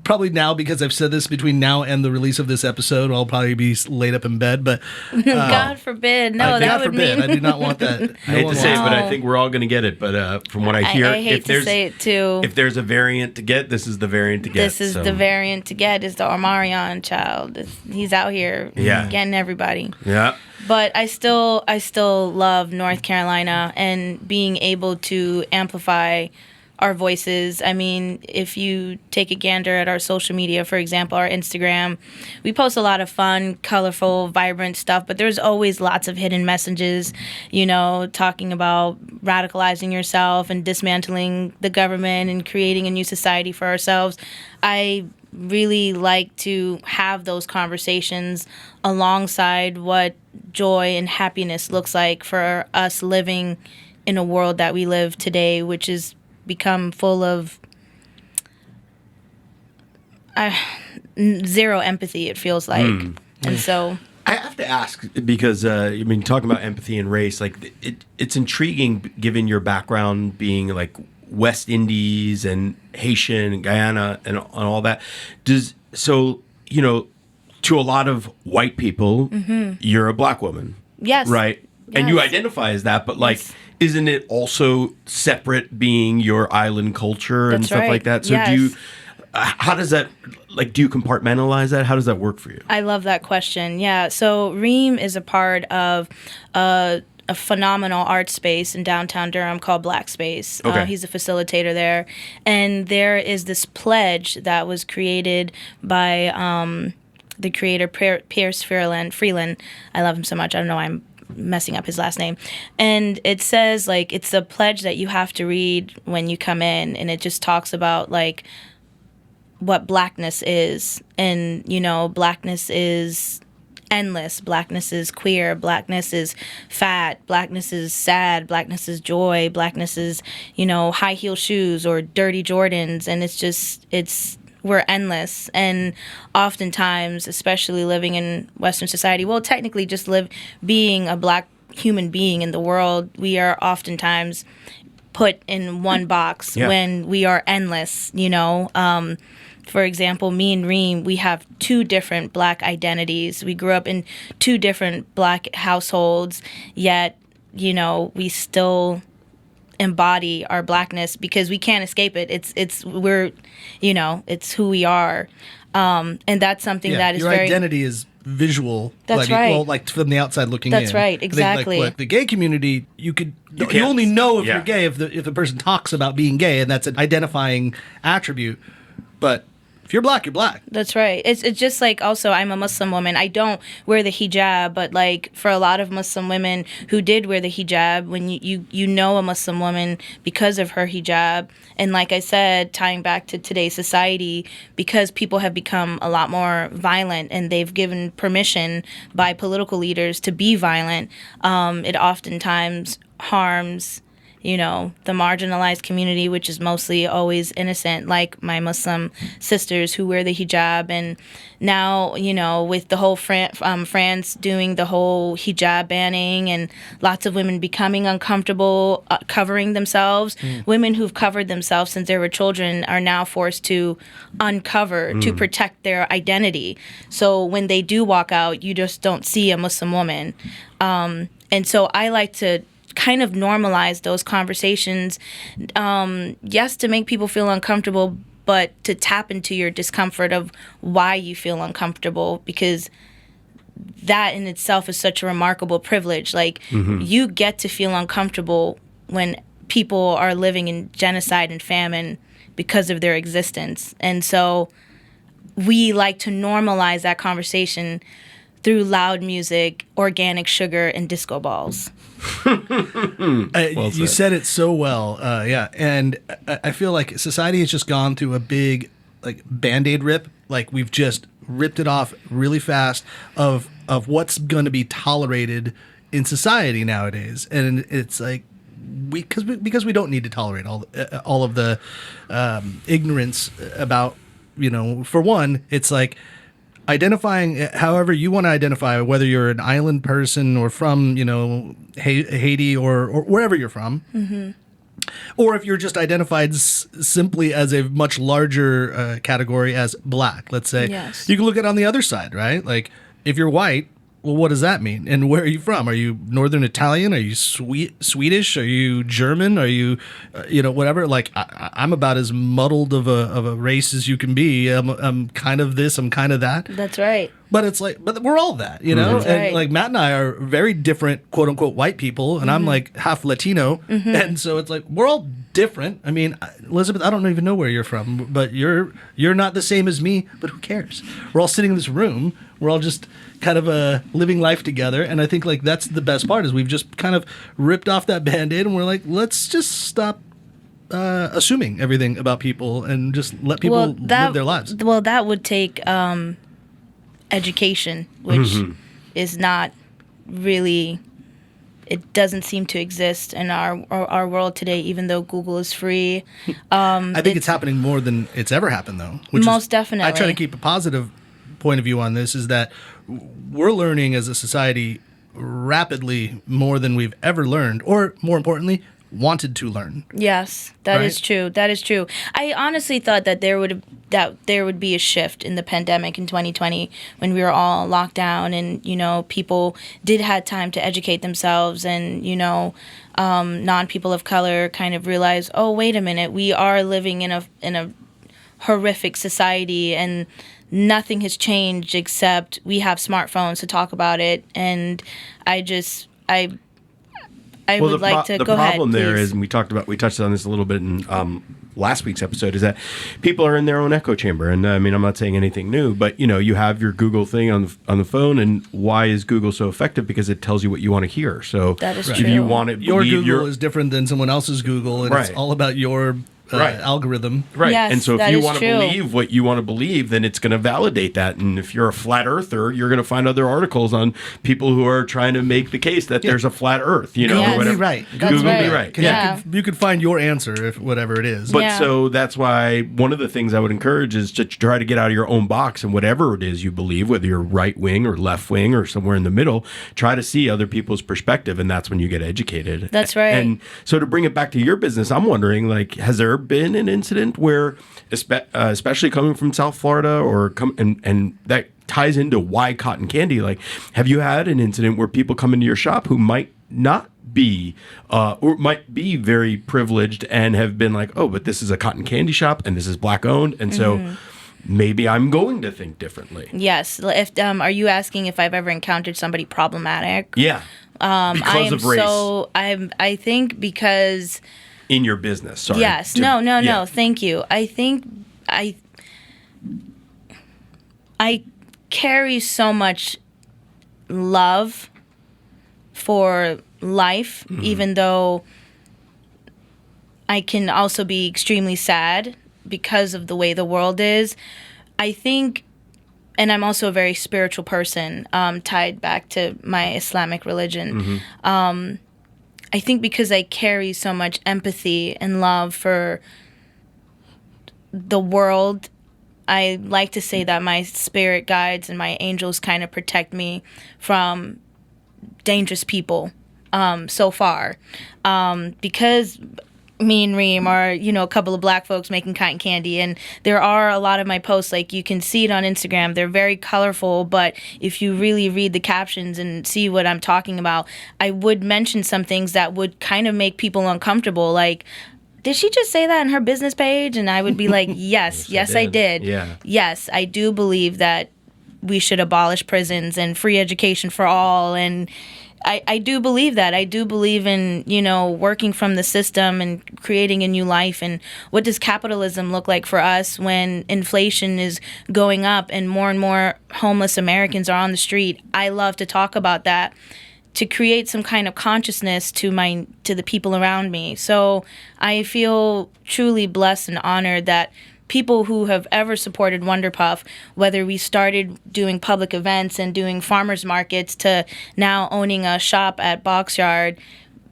Speaker 2: Probably now, because I've said this, between now and the release of this episode, I'll probably be laid up in bed. But
Speaker 4: God forbid, no, that would mean.
Speaker 2: I do not want that.
Speaker 3: I hate to say it, but I think we're all going to get it. But from what I hear,
Speaker 4: I hate to say it too.
Speaker 3: If there's a variant to get, this is the variant to get.
Speaker 4: This is the variant to get. Is the Omarion child. He's out here getting everybody.
Speaker 3: Yeah.
Speaker 4: But I still love North Carolina and being able to amplify our voices. If you take a gander at our social media, for example, our Instagram, we post a lot of fun, colorful, vibrant stuff, but there's always lots of hidden messages, talking about radicalizing yourself and dismantling the government and creating a new society for ourselves. I really like to have those conversations alongside what joy and happiness looks like for us living in a world that we live today, which has become full of zero empathy, it feels like. And so
Speaker 3: I have to ask because I mean, talking about empathy and race, like it's intriguing given your background being like West Indies and Haitian and Guyana and all that. To a lot of white people, you're a black woman.
Speaker 4: Yes.
Speaker 3: Right. And you identify as that, but like, isn't it also separate being your island culture and stuff like that? So how does that, like, do you compartmentalize that? How does that work for you?
Speaker 4: I love that question. Yeah. So Reem is a part of a phenomenal art space in downtown Durham called Black Space.
Speaker 3: Okay.
Speaker 4: He's a facilitator there. And there is this pledge that was created by the creator, Pierce Freeland. I love him so much. I don't know why I'm messing up his last name. And it says, like, it's a pledge that you have to read when you come in. And it just talks about, like, what blackness is. And, blackness is endless. Blackness is queer. Blackness is fat. Blackness is sad. Blackness is joy. Blackness is, high heel shoes or dirty Jordans. And we're endless. And oftentimes, especially living in Western society, well, technically just being a black human being in the world, we are oftentimes put in one box when we are endless, For example, me and Reem, we have two different black identities. We grew up in two different black households, yet, we still embody our blackness because we can't escape it. It's who we are. And that's something that is
Speaker 2: your
Speaker 4: very...
Speaker 2: identity is visual.
Speaker 4: That's right.
Speaker 2: Well, like from the outside looking
Speaker 4: That's
Speaker 2: in.
Speaker 4: right, exactly.
Speaker 2: I think, like, the gay community, you only know if you're gay if the person talks about being gay, and that's an identifying attribute. But if you're black, you're black.
Speaker 4: That's right. It's just like, also, I'm a Muslim woman. I don't wear the hijab, but like for a lot of Muslim women who did wear the hijab, when you know a Muslim woman because of her hijab, and like I said, tying back to today's society, because people have become a lot more violent and they've given permission by political leaders to be violent, it oftentimes harms the marginalized community, which is mostly always innocent, like my Muslim sisters who wear the hijab. And now, with the whole France doing the whole hijab banning and lots of women becoming uncomfortable covering themselves, women who've covered themselves since they were children are now forced to uncover to protect their identity. So when they do walk out, you just don't see a Muslim woman. And so I like to kind of normalize those conversations, yes, to make people feel uncomfortable, but to tap into your discomfort of why you feel uncomfortable, because that in itself is such a remarkable privilege. Like, you get to feel uncomfortable when people are living in genocide and famine because of their existence. And so we like to normalize that conversation through loud music, organic sugar, and disco balls.
Speaker 2: You said it so well. And I feel like society has just gone through a big, like, Band-Aid rip. Like, we've just ripped it off really fast of what's going to be tolerated in society nowadays. And it's like, because we don't need to tolerate all of the ignorance about, for one, it's like, identifying however you want to identify, whether you're an island person or from, Haiti or wherever you're from, or if you're just identified simply as a much larger category as black, let's say.
Speaker 4: Yes.
Speaker 2: You can look at it on the other side, right? Like, if you're white, well, what does that mean? And where are you from? Are you Northern Italian? Are you Swedish? Are you German? Are you, whatever? Like, I'm about as muddled of a race as you can be. I'm kind of this. I'm kind of that.
Speaker 4: That's right.
Speaker 2: But it's like, but we're all that, That's and
Speaker 4: right.
Speaker 2: Like, Matt and I are very different, quote unquote, white people, and I'm like half Latino, and so it's like we're all different. I mean, Elizabeth, I don't even know where you're from, but you're not the same as me. But who cares? We're all sitting in this room. We're all just kind of living life together, and I think, like, that's the best part, is we've just kind of ripped off that Band-Aid, and we're like, let's just stop assuming everything about people and just let people live their lives.
Speaker 4: Well, that would take education, which is not really it doesn't seem to exist in our world today, even though Google is free.
Speaker 2: I think it's happening more than it's ever happened, though.
Speaker 4: Most definitely.
Speaker 2: I try to keep a positive point of view on this, is that we're learning as a society rapidly more than we've ever learned, or more importantly, wanted to learn.
Speaker 4: Yes, that is true. That is true. I honestly thought that there would be a shift in the pandemic in 2020 when we were all locked down, and people did have time to educate themselves, and non-people of color kind of realize, oh, wait a minute, we are living in a horrific society, and nothing has changed except we have smartphones to talk about it. And I would like to go ahead.
Speaker 3: The problem there
Speaker 4: please.
Speaker 3: is, and we touched on this a little bit in last week's episode, is that people are in their own echo chamber. And I mean, I'm not saying anything new, but you have your Google thing on the phone, and why is Google so effective? Because it tells you what you want to hear. So
Speaker 4: that is
Speaker 3: if
Speaker 4: true.
Speaker 3: you want to
Speaker 2: your Google is different than someone else's Google, and it's
Speaker 3: Right.
Speaker 2: all about your algorithm.
Speaker 3: Right.
Speaker 4: Yes,
Speaker 3: and so if
Speaker 4: that
Speaker 3: you
Speaker 4: is
Speaker 3: want to
Speaker 4: true.
Speaker 3: believe what you want to believe, then it's going to validate that. And if you're a flat earther, you're going to find other articles on people who are trying to make the case that there's a flat earth,
Speaker 4: Yes.
Speaker 3: or
Speaker 2: Google
Speaker 3: whatever.
Speaker 2: me right.
Speaker 4: That's
Speaker 3: Google me
Speaker 4: right.
Speaker 3: right.
Speaker 2: 'Cause
Speaker 3: Yeah.
Speaker 2: you could find your answer, if whatever it is.
Speaker 3: But
Speaker 4: Yeah.
Speaker 3: so that's why one of the things I would encourage is to try to get out of your own box, and whatever it is you believe, whether you're right wing or left wing or somewhere in the middle, try to see other people's perspective, and that's when you get educated.
Speaker 4: That's right.
Speaker 3: And so to bring it back to your business, I'm wondering, like, has there been an incident where, especially coming from South Florida, and that ties into why cotton candy, like, have you had an incident where people come into your shop who might not be or might be very privileged and have been like, oh, but this is a cotton candy shop and this is black owned, and so maybe I'm going to think differently.
Speaker 4: Yes. If are you asking if I've ever encountered somebody problematic?
Speaker 3: Yeah. Because of race.
Speaker 4: I think because
Speaker 3: in your business. Sorry.
Speaker 4: yes.
Speaker 3: Yeah.
Speaker 4: No. Thank you. I think I carry so much love for life, even though I can also be extremely sad because of the way the world is. I think, and I'm also a very spiritual person, tied back to my Islamic religion. I think because I carry so much empathy and love for the world, I like to say that my spirit guides and my angels kind of protect me from dangerous people so far. Because me and Reem are, a couple of black folks making cotton candy, and there are a lot of my posts, like you can see it on Instagram, they're very colorful, but if you really read the captions and see what I'm talking about, I would mention some things that would kind of make people uncomfortable, like, did she just say that on her business page? And I would be like, yes, I did.
Speaker 3: Yeah.
Speaker 4: Yes, I do believe that we should abolish prisons and free education for all, and I do believe that. I do believe in, working from the system and creating a new life. And what does capitalism look like for us when inflation is going up and more homeless Americans are on the street? I love to talk about that, to create some kind of consciousness to the people around me. So I feel truly blessed and honored that people who have ever supported Wonderpuff, whether we started doing public events and doing farmers markets to now owning a shop at Boxyard,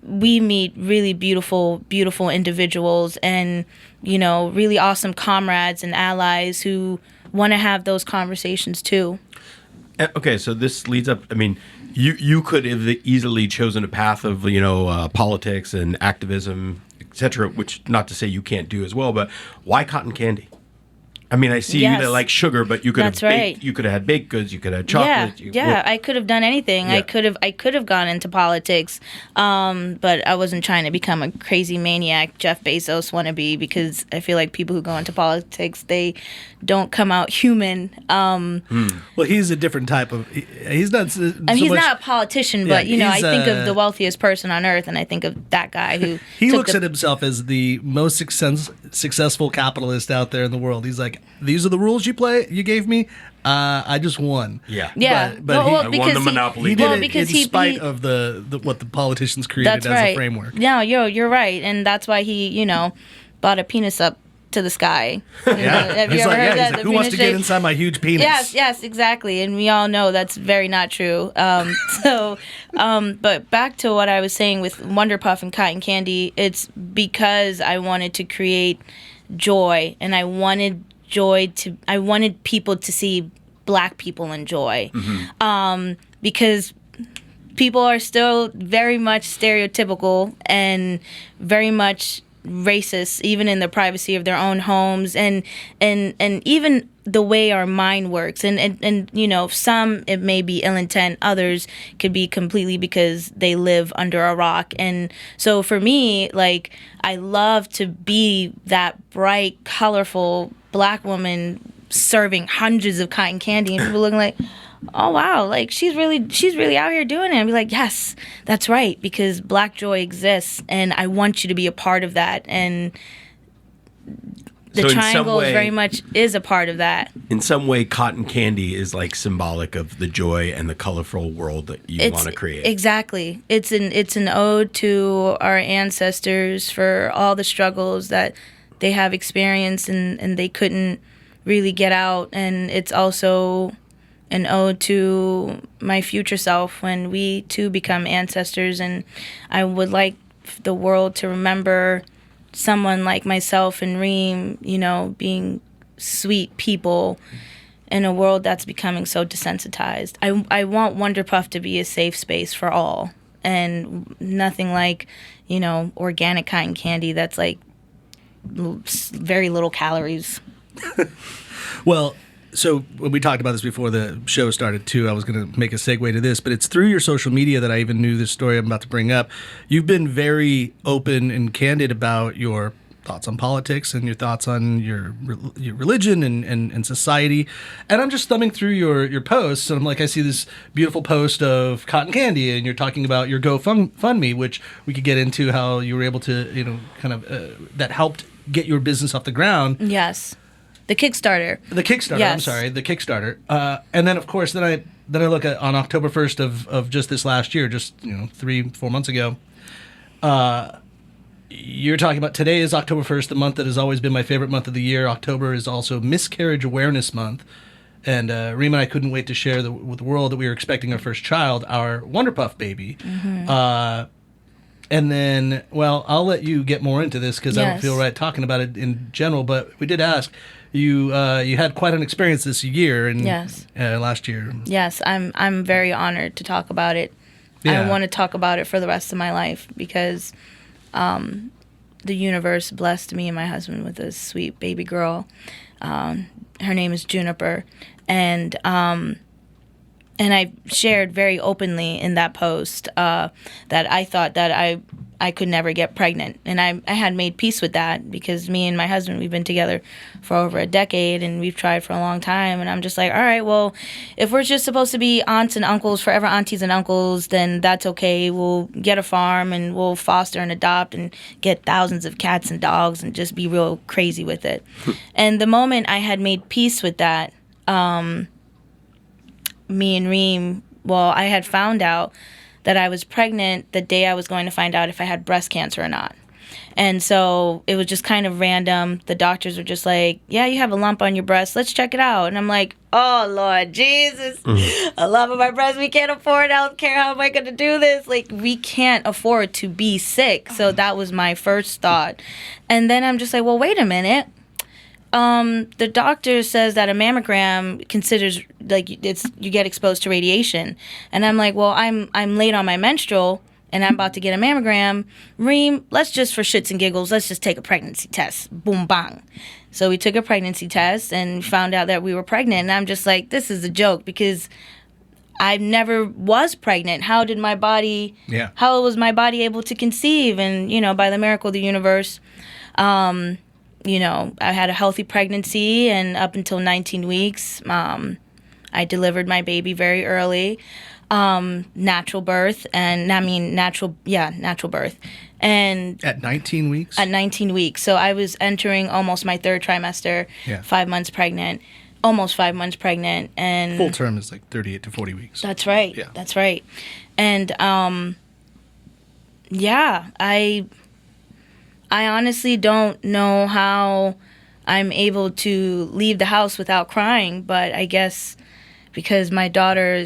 Speaker 4: we meet really beautiful individuals and, really awesome comrades and allies who want to have those conversations too.
Speaker 3: Okay, so this leads up, I mean, you could have easily chosen a path of, politics and activism, etc., which not to say you can't do as well, but why cotton candy? I mean, I see
Speaker 4: Yes.
Speaker 3: you that like sugar, but you could
Speaker 4: That's
Speaker 3: have
Speaker 4: right.
Speaker 3: you could have had baked goods, you could have had chocolate.
Speaker 4: Yeah, I could have done anything.
Speaker 3: Yeah.
Speaker 4: I could have gone into politics, but I wasn't trying to become a crazy maniac Jeff Bezos wannabe, because I feel like people who go into politics, they don't come out human.
Speaker 2: Well, he's a different type of. He's not. So
Speaker 4: He's
Speaker 2: much,
Speaker 4: not a politician, but I
Speaker 2: he's,
Speaker 4: think of the wealthiest person on earth, and I think of that guy who
Speaker 2: He
Speaker 4: took
Speaker 2: looks
Speaker 4: the-
Speaker 2: at himself as the most successful capitalist out there in the world. He's like, these are the rules you gave me. I just won.
Speaker 3: Yeah.
Speaker 4: Yeah,
Speaker 2: But
Speaker 4: well,
Speaker 2: he-
Speaker 4: well,
Speaker 2: I
Speaker 3: won
Speaker 4: because
Speaker 3: the monopoly.
Speaker 2: He did
Speaker 4: well,
Speaker 2: it
Speaker 4: because
Speaker 2: in spite of the what the politicians created
Speaker 4: That's
Speaker 2: as
Speaker 4: right.
Speaker 2: a framework.
Speaker 4: No, you're right, and that's why he, bought a penis up to the sky. You know,
Speaker 2: Yeah.
Speaker 4: have you
Speaker 2: He's
Speaker 4: ever
Speaker 2: like,
Speaker 4: heard
Speaker 2: yeah,
Speaker 4: that?
Speaker 2: he's like, who wants to get inside my huge penis?
Speaker 4: Yes, exactly. And we all know that's very not true. But back to what I was saying with Wonderpuff and cotton candy, it's because I wanted to create joy, and I wanted people to see Black people in joy. Because people are still very much stereotypical and very much racist, even in the privacy of their own homes, and even the way our mind works. And you know, some it may be ill intent, others could be completely because they live under a rock. And so for me, like, I love to be that bright, colorful Black woman serving hundreds of cotton candy, and people looking like, oh wow, like she's really out here doing it. And be like, yes, that's right, because Black joy exists, and I want you to be a part of that. And the
Speaker 3: So in some
Speaker 4: triangle
Speaker 3: way-
Speaker 4: very much is a part of that.
Speaker 3: In some way, cotton candy is like symbolic of the joy and the colorful world that you want to create.
Speaker 4: Exactly. It's an ode to our ancestors for all the struggles that they have experienced and they couldn't really get out. And it's also an ode to my future self when we too become ancestors. And I would like the world to remember someone like myself and Reem, you know, being sweet people in a world that's becoming so desensitized. I want Wonderpuff to be a safe space for all, and nothing like, you know, organic cotton candy that's like very little calories.
Speaker 2: Well, so when we talked about this before the show started too, I was going to make a segue to this, but it's through your social media that I even knew this story I'm about to bring up. You've been very open and candid about your thoughts on politics and your thoughts on your religion and society. And I'm just thumbing through your posts, and I'm like, I see this beautiful post of cotton candy, and you're talking about your GoFundMe, which we could get into how you were able to, you know, kind of that helped get your business off the ground.
Speaker 4: Yes. The Kickstarter.
Speaker 2: The Kickstarter.
Speaker 4: Yes.
Speaker 2: I'm sorry, the Kickstarter. And then, of course, then I look at on October 1st of just this last year, just 3-4 months ago. You're talking about today is October 1st, the month that has always been my favorite month of the year. October is also Miscarriage Awareness Month, and Reem and I couldn't wait to share with the world that we were expecting our first child, our Wonderpuff baby. Mm-hmm. And then, well, I'll let you get more into this because I don't feel right talking about it in general. But we did ask you. You had quite an experience this year and last year.
Speaker 4: Yes, I'm very honored to talk about it.
Speaker 2: Yeah.
Speaker 4: I want to talk about it for the rest of my life because the universe blessed me and my husband with a sweet baby girl. Her name is Juniper, and I shared very openly in that post that I thought that I could never get pregnant. And I had made peace with that because me and my husband, we've been together for over a decade and we've tried for a long time. And I'm just like, all right, well, if we're just supposed to be aunts and uncles, forever aunties and uncles, then that's okay. We'll get a farm and we'll foster and adopt and get thousands of cats and dogs and just be real crazy with it. And the moment I had made peace with that, me and Reem, well, I had found out that I was pregnant the day I was going to find out if I had breast cancer or not. And so it was just kind of random. The doctors were just like, yeah, you have a lump on your breast. Let's check it out. And I'm like, oh, Lord Jesus, a lump on my breast. We can't afford health care. How am I going to do this? Like, we can't afford to be sick. So that was my first thought. And then I'm just like, well, wait a minute. The doctor says that a mammogram considers like you get exposed to radiation, and I'm like, well, I'm late on my menstrual, and I'm about to get a mammogram. Reem, let's just for shits and giggles, let's just take a pregnancy test. Boom, bang. So we took a pregnancy test and found out that we were pregnant, and I'm just like, this is a joke because I never was pregnant. How was my body able to conceive? And by the miracle of the universe. I had a healthy pregnancy, and up until 19 weeks, I delivered my baby very early, natural birth, natural birth. And
Speaker 2: at 19 weeks?
Speaker 4: At 19 weeks. So I was entering almost my third trimester, 5 months pregnant, almost 5 months pregnant. And
Speaker 2: full term is like 38 to 40 weeks.
Speaker 4: That's right.
Speaker 2: Yeah.
Speaker 4: That's right. And, I honestly don't know how I'm able to leave the house without crying. But I guess because my daughter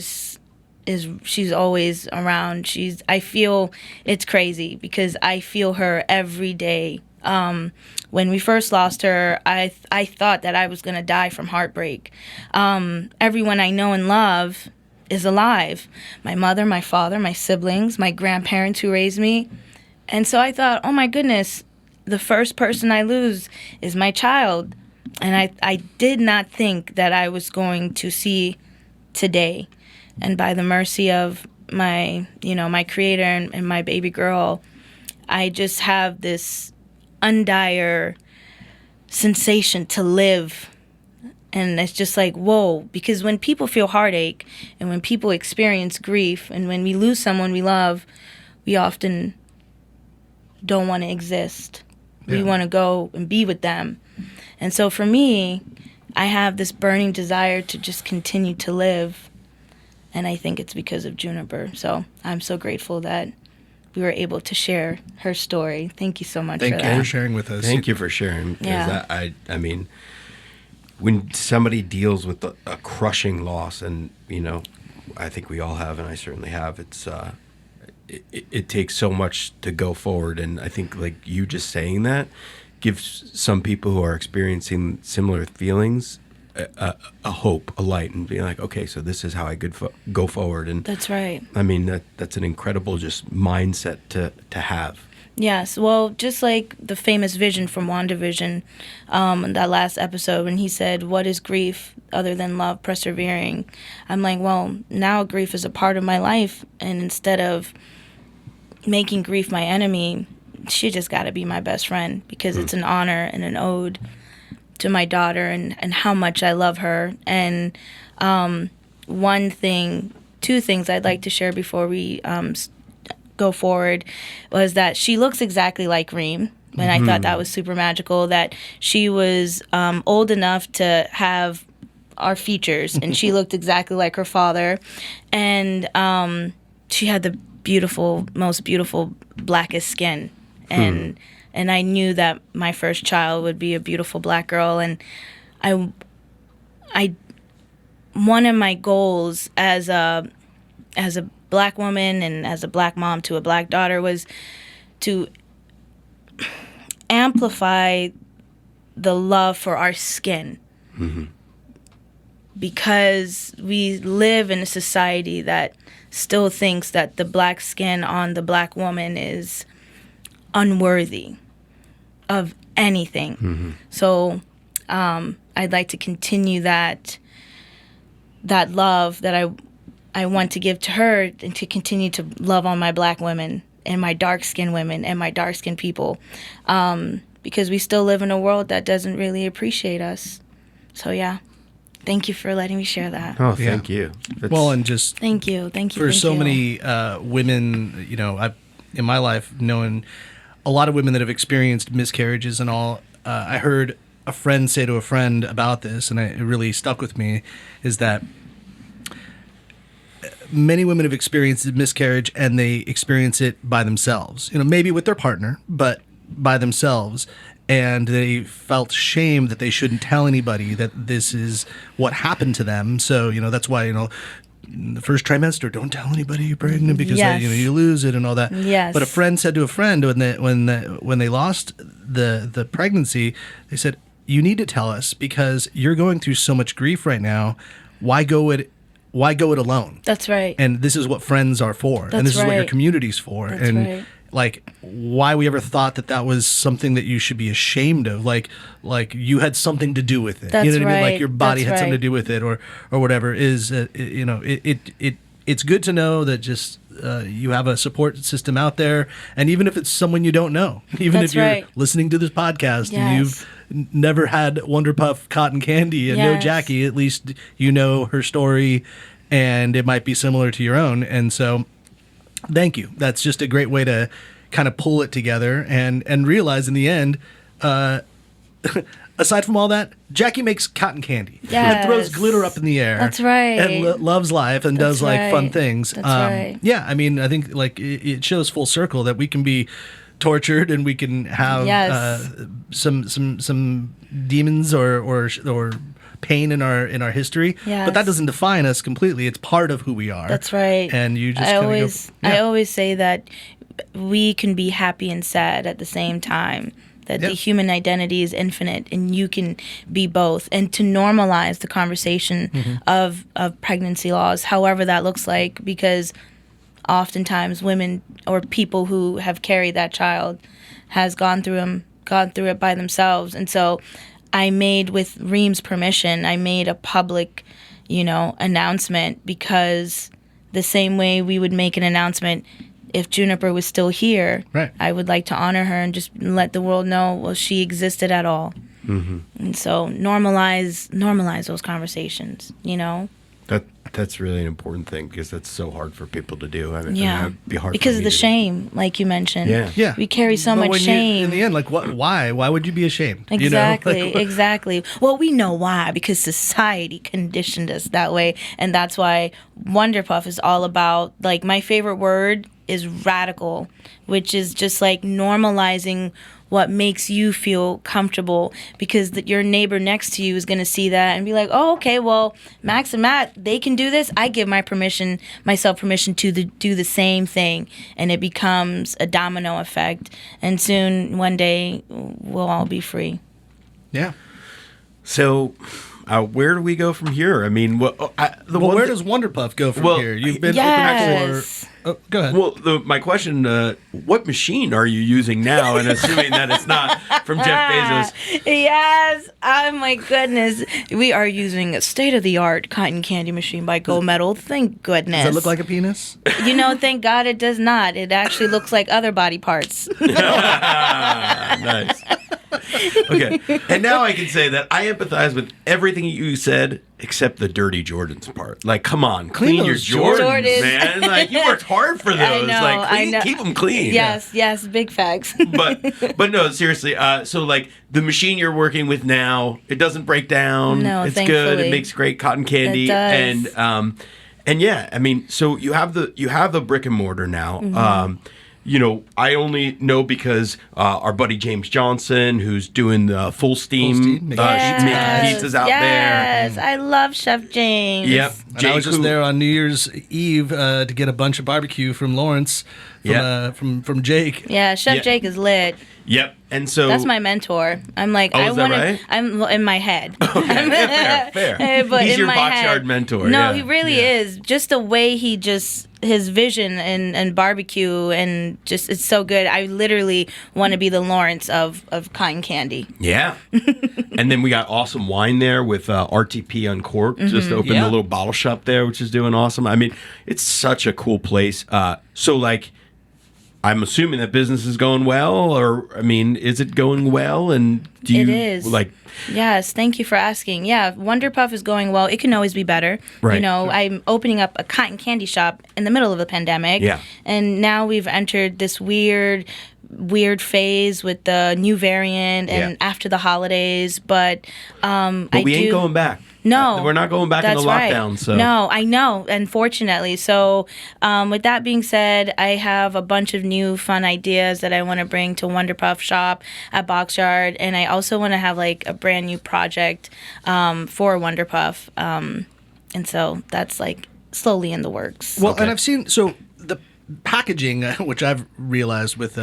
Speaker 4: she's always around. I feel it's crazy because I feel her every day. When we first lost her, I thought that I was going to die from heartbreak. Everyone I know and love is alive. My mother, my father, my siblings, my grandparents who raised me. And so I thought, oh my goodness, the first person I lose is my child. And I did not think that I was going to see today. And by the mercy of my creator and my baby girl, I just have this undire sensation to live. And it's just like, whoa, because when people feel heartache and when people experience grief and when we lose someone we love, we often don't want to exist. Yeah. We want to go and be with them. And so for me, I have this burning desire to just continue to live. And I think it's because of Juniper. So I'm so grateful that we were able to share her story. Thank you so much for that.
Speaker 2: Thank you for sharing with us.
Speaker 3: Thank you for sharing.
Speaker 4: Yeah.
Speaker 3: I mean, when somebody deals with a crushing loss, and, I think we all have, and I certainly have, it takes so much to go forward. And I think, like you just saying that, gives some people who are experiencing similar feelings a hope, a light, and being like, okay, so this is how I could go forward. And
Speaker 4: that's right.
Speaker 3: I mean, that's an incredible just mindset to have.
Speaker 4: Yes, well, just like the famous vision from WandaVision, that last episode when he said, what is grief other than love persevering? I'm like, well, now grief is a part of my life, and instead of making grief my enemy, she just got to be my best friend, because it's an honor and an ode to my daughter and how much I love her. And two things I'd like to share before we go forward was that she looks exactly like Reem. And I thought that was super magical, that she was old enough to have our features, and she looked exactly like her father. And she had the most beautiful, blackest skin. And I knew that my first child would be a beautiful black girl. And one of my goals as a black woman and as a black mom to a black daughter was to amplify the love for our skin. Mm-hmm. Because we live in a society that still thinks that the black skin on the black woman is unworthy of anything. Mm-hmm. So I'd like to continue that love that I want to give to her, and to continue to love on my black women and my dark-skinned women and my dark-skinned people, because we still live in a world that doesn't really appreciate us. So yeah, thank you for letting me share that.
Speaker 3: Oh, thank you.
Speaker 2: Well, and just
Speaker 4: thank you
Speaker 2: for so many women, I've in my life known a lot of women that have experienced miscarriages and all. I heard a friend say to a friend about this, and it really stuck with me, is that many women have experienced a miscarriage, and they experience it by themselves. Maybe with their partner, but by themselves. And they felt shame that they shouldn't tell anybody that this is what happened to them. So, that's why, in the first trimester, don't tell anybody you're pregnant, because you lose it and all that.
Speaker 4: Yes.
Speaker 2: But a friend said to a friend when they lost the pregnancy, they said, you need to tell us, because you're going through so much grief right now. Why go it alone?
Speaker 4: That's right.
Speaker 2: And this is what friends are for.
Speaker 4: That's
Speaker 2: and this
Speaker 4: right.
Speaker 2: is what your community's for.
Speaker 4: That's
Speaker 2: and
Speaker 4: right.
Speaker 2: Like, why we ever thought that was something that you should be ashamed of, like you had something to do with it.
Speaker 4: That's
Speaker 2: you know what I mean?
Speaker 4: right.
Speaker 2: Like your body
Speaker 4: That's
Speaker 2: had something to
Speaker 4: right.
Speaker 2: do with it, or whatever. Is it's good to know that just you have a support system out there, and even if it's someone you don't know, even
Speaker 4: That's
Speaker 2: if you're
Speaker 4: right.
Speaker 2: listening to this podcast
Speaker 4: Yes.
Speaker 2: and you've never had Wonderpuff cotton candy and know
Speaker 4: Yes.
Speaker 2: Jackie, at least you know her story, and it might be similar to your own. And so, thank you. That's just a great way to kind of pull it together and realize in the end, aside from all that, Jackie makes cotton candy.
Speaker 4: Yes.
Speaker 2: And throws glitter up in the air.
Speaker 4: That's right.
Speaker 2: And loves life and does like fun things.
Speaker 4: That's right.
Speaker 2: Yeah, I mean, I think like it shows full circle that we can be tortured and we can have some demons or pain in our history.
Speaker 4: Yes.
Speaker 2: But that doesn't define us completely. It's part of who we are.
Speaker 4: That's right.
Speaker 2: And you just
Speaker 4: I always say that we can be happy and sad at the same time. That the human identity is infinite, and you can be both. And to normalize the conversation of pregnancy loss, however that looks like, because oftentimes women or people who have carried that child has gone through it by themselves. And so I made, with Reem's permission, I made a public, announcement, because the same way we would make an announcement if Juniper was still here,
Speaker 2: right, I
Speaker 4: would like to honor her and just let the world know, well, she existed at all. And so normalize those conversations,
Speaker 3: That's really an important thing, because that's so hard for people to do. I mean, it'd be hard
Speaker 4: because
Speaker 3: for
Speaker 4: of
Speaker 3: me
Speaker 4: the
Speaker 3: to
Speaker 4: shame, like you mentioned.
Speaker 2: Yeah.
Speaker 4: We carry so much shame.
Speaker 2: In the end, like, why? Why would you be ashamed?
Speaker 4: Exactly, exactly. Well, we know why, because society conditioned us that way. And that's why Wonderpuff is all about, like, my favorite word is radical, which is just like normalizing what makes you feel comfortable, because your neighbor next to you is going to see that and be like, oh, okay, well, Max and Matt, they can do this. I give myself permission to do the same thing, and it becomes a domino effect. And soon, one day, we'll all be free.
Speaker 2: Yeah.
Speaker 3: So, where do we go from here? I mean, where
Speaker 2: does Wonderpuff go from here? You've been open for. Oh, go ahead.
Speaker 3: Well, my question: what machine are you using now? And assuming that it's not from Jeff Bezos.
Speaker 4: Yes. Oh my goodness, we are using a state-of-the-art cotton candy machine by Gogh Metal. Thank goodness.
Speaker 2: Does it look like a penis?
Speaker 4: Thank God it does not. It actually looks like other body parts.
Speaker 3: Nice. Okay, and now I can say that I empathize with everything you said except the dirty Jordans part. Like, come on, clean your Jordans, man. Like, you worked hard for those.
Speaker 4: I know.
Speaker 3: Keep them clean.
Speaker 4: Yes, big facts.
Speaker 3: but no, seriously. So like the machine you're working with now, it doesn't break down.
Speaker 4: No,
Speaker 3: it's
Speaker 4: thankfully.
Speaker 3: good. It makes great cotton candy.
Speaker 4: It does.
Speaker 3: And yeah, I mean, so you have the brick and mortar now. I only know because our buddy James Johnson, who's doing the full steam, making pizzas out there.
Speaker 4: Yes, I love Chef James.
Speaker 3: Yep.
Speaker 2: And I was just there on New Year's Eve to get a bunch of barbecue from Lawrence, from Jake.
Speaker 4: Yeah, Chef Jake is lit.
Speaker 3: Yep. And so
Speaker 4: that's my mentor. I'm like,
Speaker 3: is that right?
Speaker 4: I'm in my head.
Speaker 3: Okay, fair.
Speaker 4: But
Speaker 3: he's
Speaker 4: in
Speaker 3: your
Speaker 4: my
Speaker 3: boxyard
Speaker 4: head,
Speaker 3: mentor.
Speaker 4: No, he really is. Just the way his vision and barbecue, and just, it's so good. I literally want to be the Lawrence of cotton candy.
Speaker 3: Yeah. And then we got awesome wine there with RTP Uncorked. Just opened a little bottle shop there, which is doing awesome. I mean, it's such a cool place. So like, I'm assuming that business is going well, or I mean, is it going well? And do you like?
Speaker 4: Yes, thank you for asking. Yeah, Wonderpuff is going well. It can always be better.
Speaker 3: Right.
Speaker 4: I'm opening up a cotton candy shop in the middle of the pandemic.
Speaker 3: Yeah.
Speaker 4: And now we've entered this weird phase with the new variant and after the holidays. But
Speaker 3: we ain't going back.
Speaker 4: No,
Speaker 3: we're not going back into lockdown.
Speaker 4: Right.
Speaker 3: So
Speaker 4: no, I know, unfortunately. So with that being said, I have a bunch of new fun ideas that I want to bring to Wonderpuff shop at Boxyard, and I also want to have like a brand new project for Wonderpuff, and so that's like slowly in the works.
Speaker 2: Well, and I've seen the packaging, which I've realized with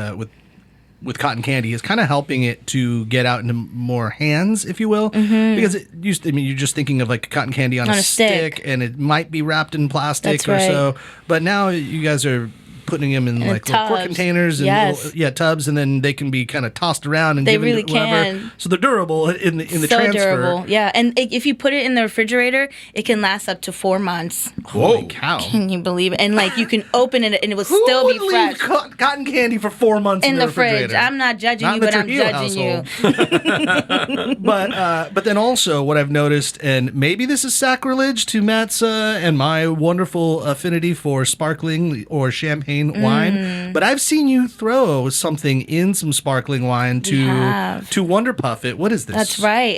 Speaker 2: cotton candy, is kind of helping it to get out into more hands, if you will. Because you're just thinking of like cotton candy on a stick, and it might be wrapped in plastic so. But now you guys are putting them in like little quart containers and little, tubs, and then they can be kind of tossed around and given to whoever. So they're durable in the transfer.
Speaker 4: Durable, yeah. And if you put it in the refrigerator, it can last up to 4 months.
Speaker 2: Holy cow!
Speaker 4: Can you believe it? And like you can open it and it will still be fresh.
Speaker 2: Cotton candy for 4 months in the
Speaker 4: fridge. I'm not judging you, but I'm judging you.
Speaker 2: But then also what I've noticed, and maybe this is sacrilege to Matt's and my wonderful affinity for sparkling or champagne plain wine. But I've seen you throw something in some sparkling wine to Wonderpuff it. What is this?
Speaker 4: That's right.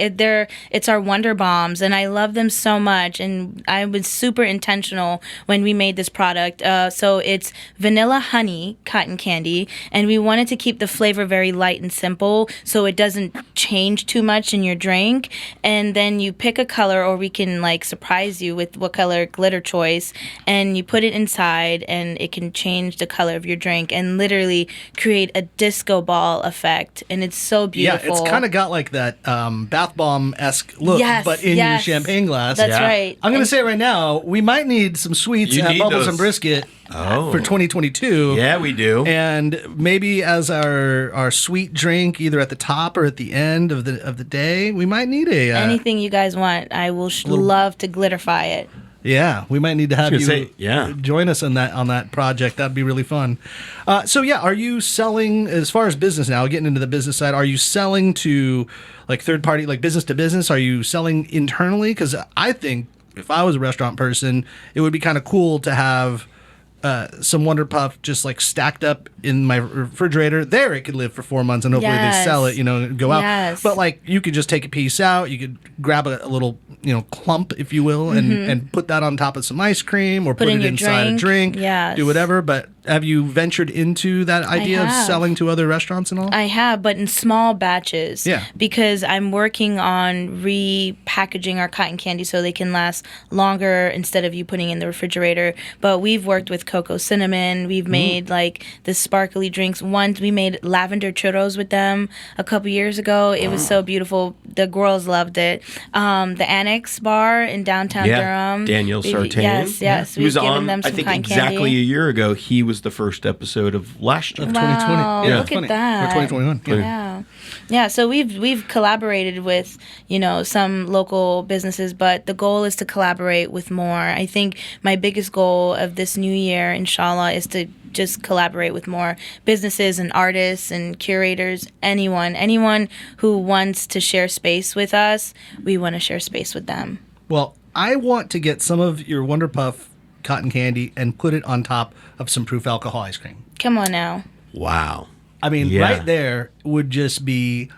Speaker 4: It's our Wonder Bombs, and I love them so much. And I was super intentional when we made this product. So it's vanilla honey cotton candy, and we wanted to keep the flavor very light and simple, so it doesn't change too much in your drink. And then you pick a color, or we can like surprise you with what color glitter choice, and you put it inside, and it can change the color of your drink and literally create a disco ball effect. And it's so beautiful.
Speaker 2: Yeah, it's kind of got like that bath bomb-esque look, but in your champagne glass.
Speaker 4: That's right.
Speaker 2: I'm going to say it right now, we might need some sweets at Bubbles and Brisket for 2022.
Speaker 3: Yeah, we do.
Speaker 2: And maybe as our sweet drink, either at the top or at the end of the day, we might need
Speaker 4: anything you guys want. I will love to glitterify it.
Speaker 2: Yeah, we might need to have you join us on that project. That'd be really fun. Are you selling, as far as business now, getting into the business side, are you selling to like third party, like business to business? Are you selling internally? Because I think if I was a restaurant person, it would be kind of cool to have some Wonderpuff just like stacked up in my refrigerator. There it could live for 4 months, and hopefully they sell it, go out. But like you could just take a piece out, you could grab a little clump, if you will, and put that on top of some ice cream, or put it inside a drink, do whatever. But have you ventured into that idea of selling to other restaurants and all?
Speaker 4: I have, but in small batches.
Speaker 2: Yeah.
Speaker 4: Because I'm working on repackaging our cotton candy so they can last longer instead of you putting in the refrigerator. But we've worked with cocoa cinnamon. We've made like the sparkly drinks. Once we made lavender churros with them a couple years ago. It was so beautiful. The girls loved it. The Annex Bar in downtown Durham.
Speaker 3: Daniel Sartain.
Speaker 4: Yes.
Speaker 3: He was
Speaker 4: given them
Speaker 3: I
Speaker 4: some
Speaker 3: think
Speaker 4: cotton
Speaker 3: exactly
Speaker 4: candy.
Speaker 3: a year ago. He was the first episode of last year.
Speaker 2: Of 2020.
Speaker 4: Wow,
Speaker 2: Yeah,
Speaker 4: look at that.
Speaker 2: Or 2021.
Speaker 4: Yeah. So we've collaborated with, some local businesses, but the goal is to collaborate with more. I think my biggest goal of this new year, inshallah, is to just collaborate with more businesses and artists and curators, anyone who wants to share space with us. We want to share space with them.
Speaker 2: Well, I want to get some of your Wonderpuff cotton candy and put it on top of some proof alcohol ice cream.
Speaker 4: Come on now.
Speaker 3: Wow.
Speaker 2: I mean, right there would just be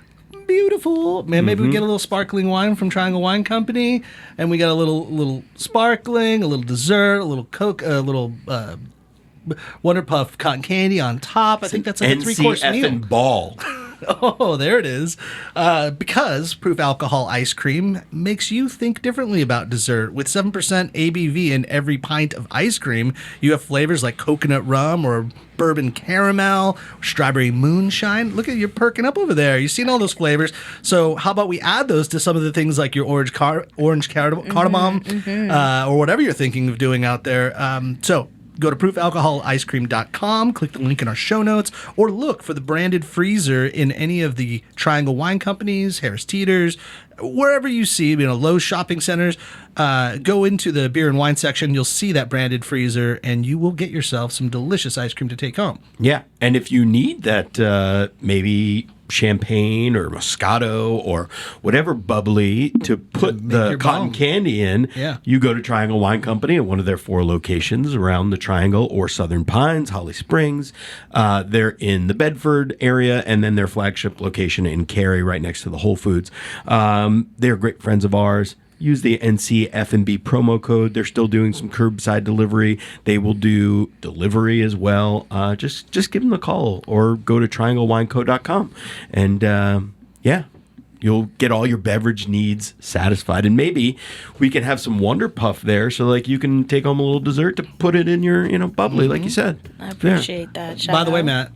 Speaker 2: beautiful. Man, maybe we get a little sparkling wine from Triangle Wine Company, and we got a little sparkling, a little dessert, a little Coke, a little Wonderpuff cotton candy on top. I think that's like a 3-course meal.
Speaker 3: NCFB ball.
Speaker 2: Oh, there it is. Because proof alcohol ice cream makes you think differently about dessert. With 7% ABV in every pint of ice cream, you have flavors like coconut rum or bourbon caramel, strawberry moonshine. Look at you perking up over there. You've seen all those flavors. So how about we add those to some of the things like your orange cardamom, or whatever you're thinking of doing out there. So go to proofalcoholicecream.com, click the link in our show notes, or look for the branded freezer in any of the Triangle Wine Companies, Harris Teeters, wherever you see, Lowe's shopping centers. Go into the beer and wine section. You'll see that branded freezer, and you will get yourself some delicious ice cream to take home.
Speaker 3: Yeah, and if you need that maybe champagne or Moscato or whatever bubbly to put the cotton candy in, you go to Triangle Wine Company at one of their 4 locations around the Triangle or Southern Pines, Holly Springs. They're in the Bedford area, and then their flagship location in Cary, right next to the Whole Foods. They're great friends of ours. Use the NCFB promo code. They're still doing some curbside delivery. They will do delivery as well. Just give them a call or go to trianglewineco.com. And you'll get all your beverage needs satisfied. And maybe we can have some Wonderpuff there, so like you can take home a little dessert to put it in your bubbly, like you said.
Speaker 4: I appreciate that.
Speaker 2: By the way, Matt,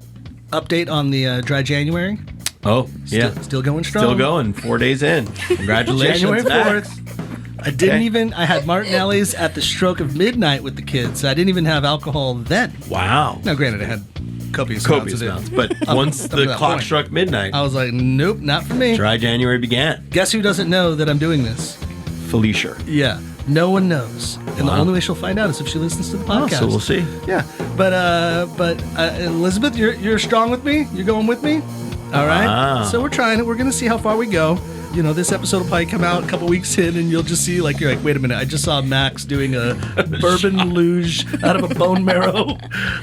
Speaker 2: update on the dry January.
Speaker 3: Oh,
Speaker 2: Still going strong.
Speaker 3: Still going. 4 days in. Congratulations,
Speaker 2: January
Speaker 3: Matt.
Speaker 2: 4th. I had Martinelli's at the stroke of midnight with the kids. So I didn't even have alcohol then.
Speaker 3: Wow.
Speaker 2: Now, granted, I had copious amounts.
Speaker 3: But once the clock struck midnight,
Speaker 2: I was like, nope, not for me.
Speaker 3: Dry January began.
Speaker 2: Guess who doesn't know that I'm doing this?
Speaker 3: Felicia.
Speaker 2: Yeah. No one knows. And the only way she'll find out is if she listens to the podcast.
Speaker 3: So we'll see.
Speaker 2: Yeah. But Elizabeth, you're strong with me? You're going with me? All right.
Speaker 3: Wow.
Speaker 2: So we're trying it. We're going to see how far we go. this episode will probably come out a couple weeks in, and you'll just see, like, you're like, wait a minute, I just saw Max doing a bourbon luge out of a bone marrow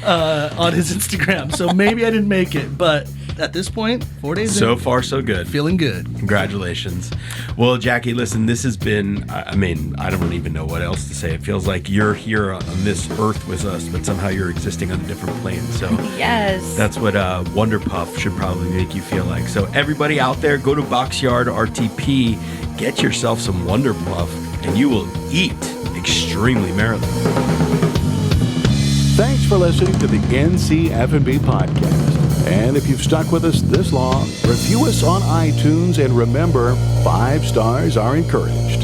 Speaker 2: on his Instagram. So maybe I didn't make it, but at this point, 4 days
Speaker 3: So
Speaker 2: in,
Speaker 3: far, so good.
Speaker 2: feeling good.
Speaker 3: Congratulations. Well, Jackie, listen, this has been, I mean, I don't even know what else to say. It feels like you're here on this earth with us, but somehow you're existing on a different plane. So
Speaker 4: Yes.
Speaker 3: that's what Wonderpuff should probably make you feel like. So everybody out there, go to Boxyard RTP, get yourself some Wonderpuff, and you will eat extremely merrily.
Speaker 1: Thanks for listening to the NCFB podcast. And if you've stuck with us this long, review us on iTunes, and remember, 5 stars are encouraged.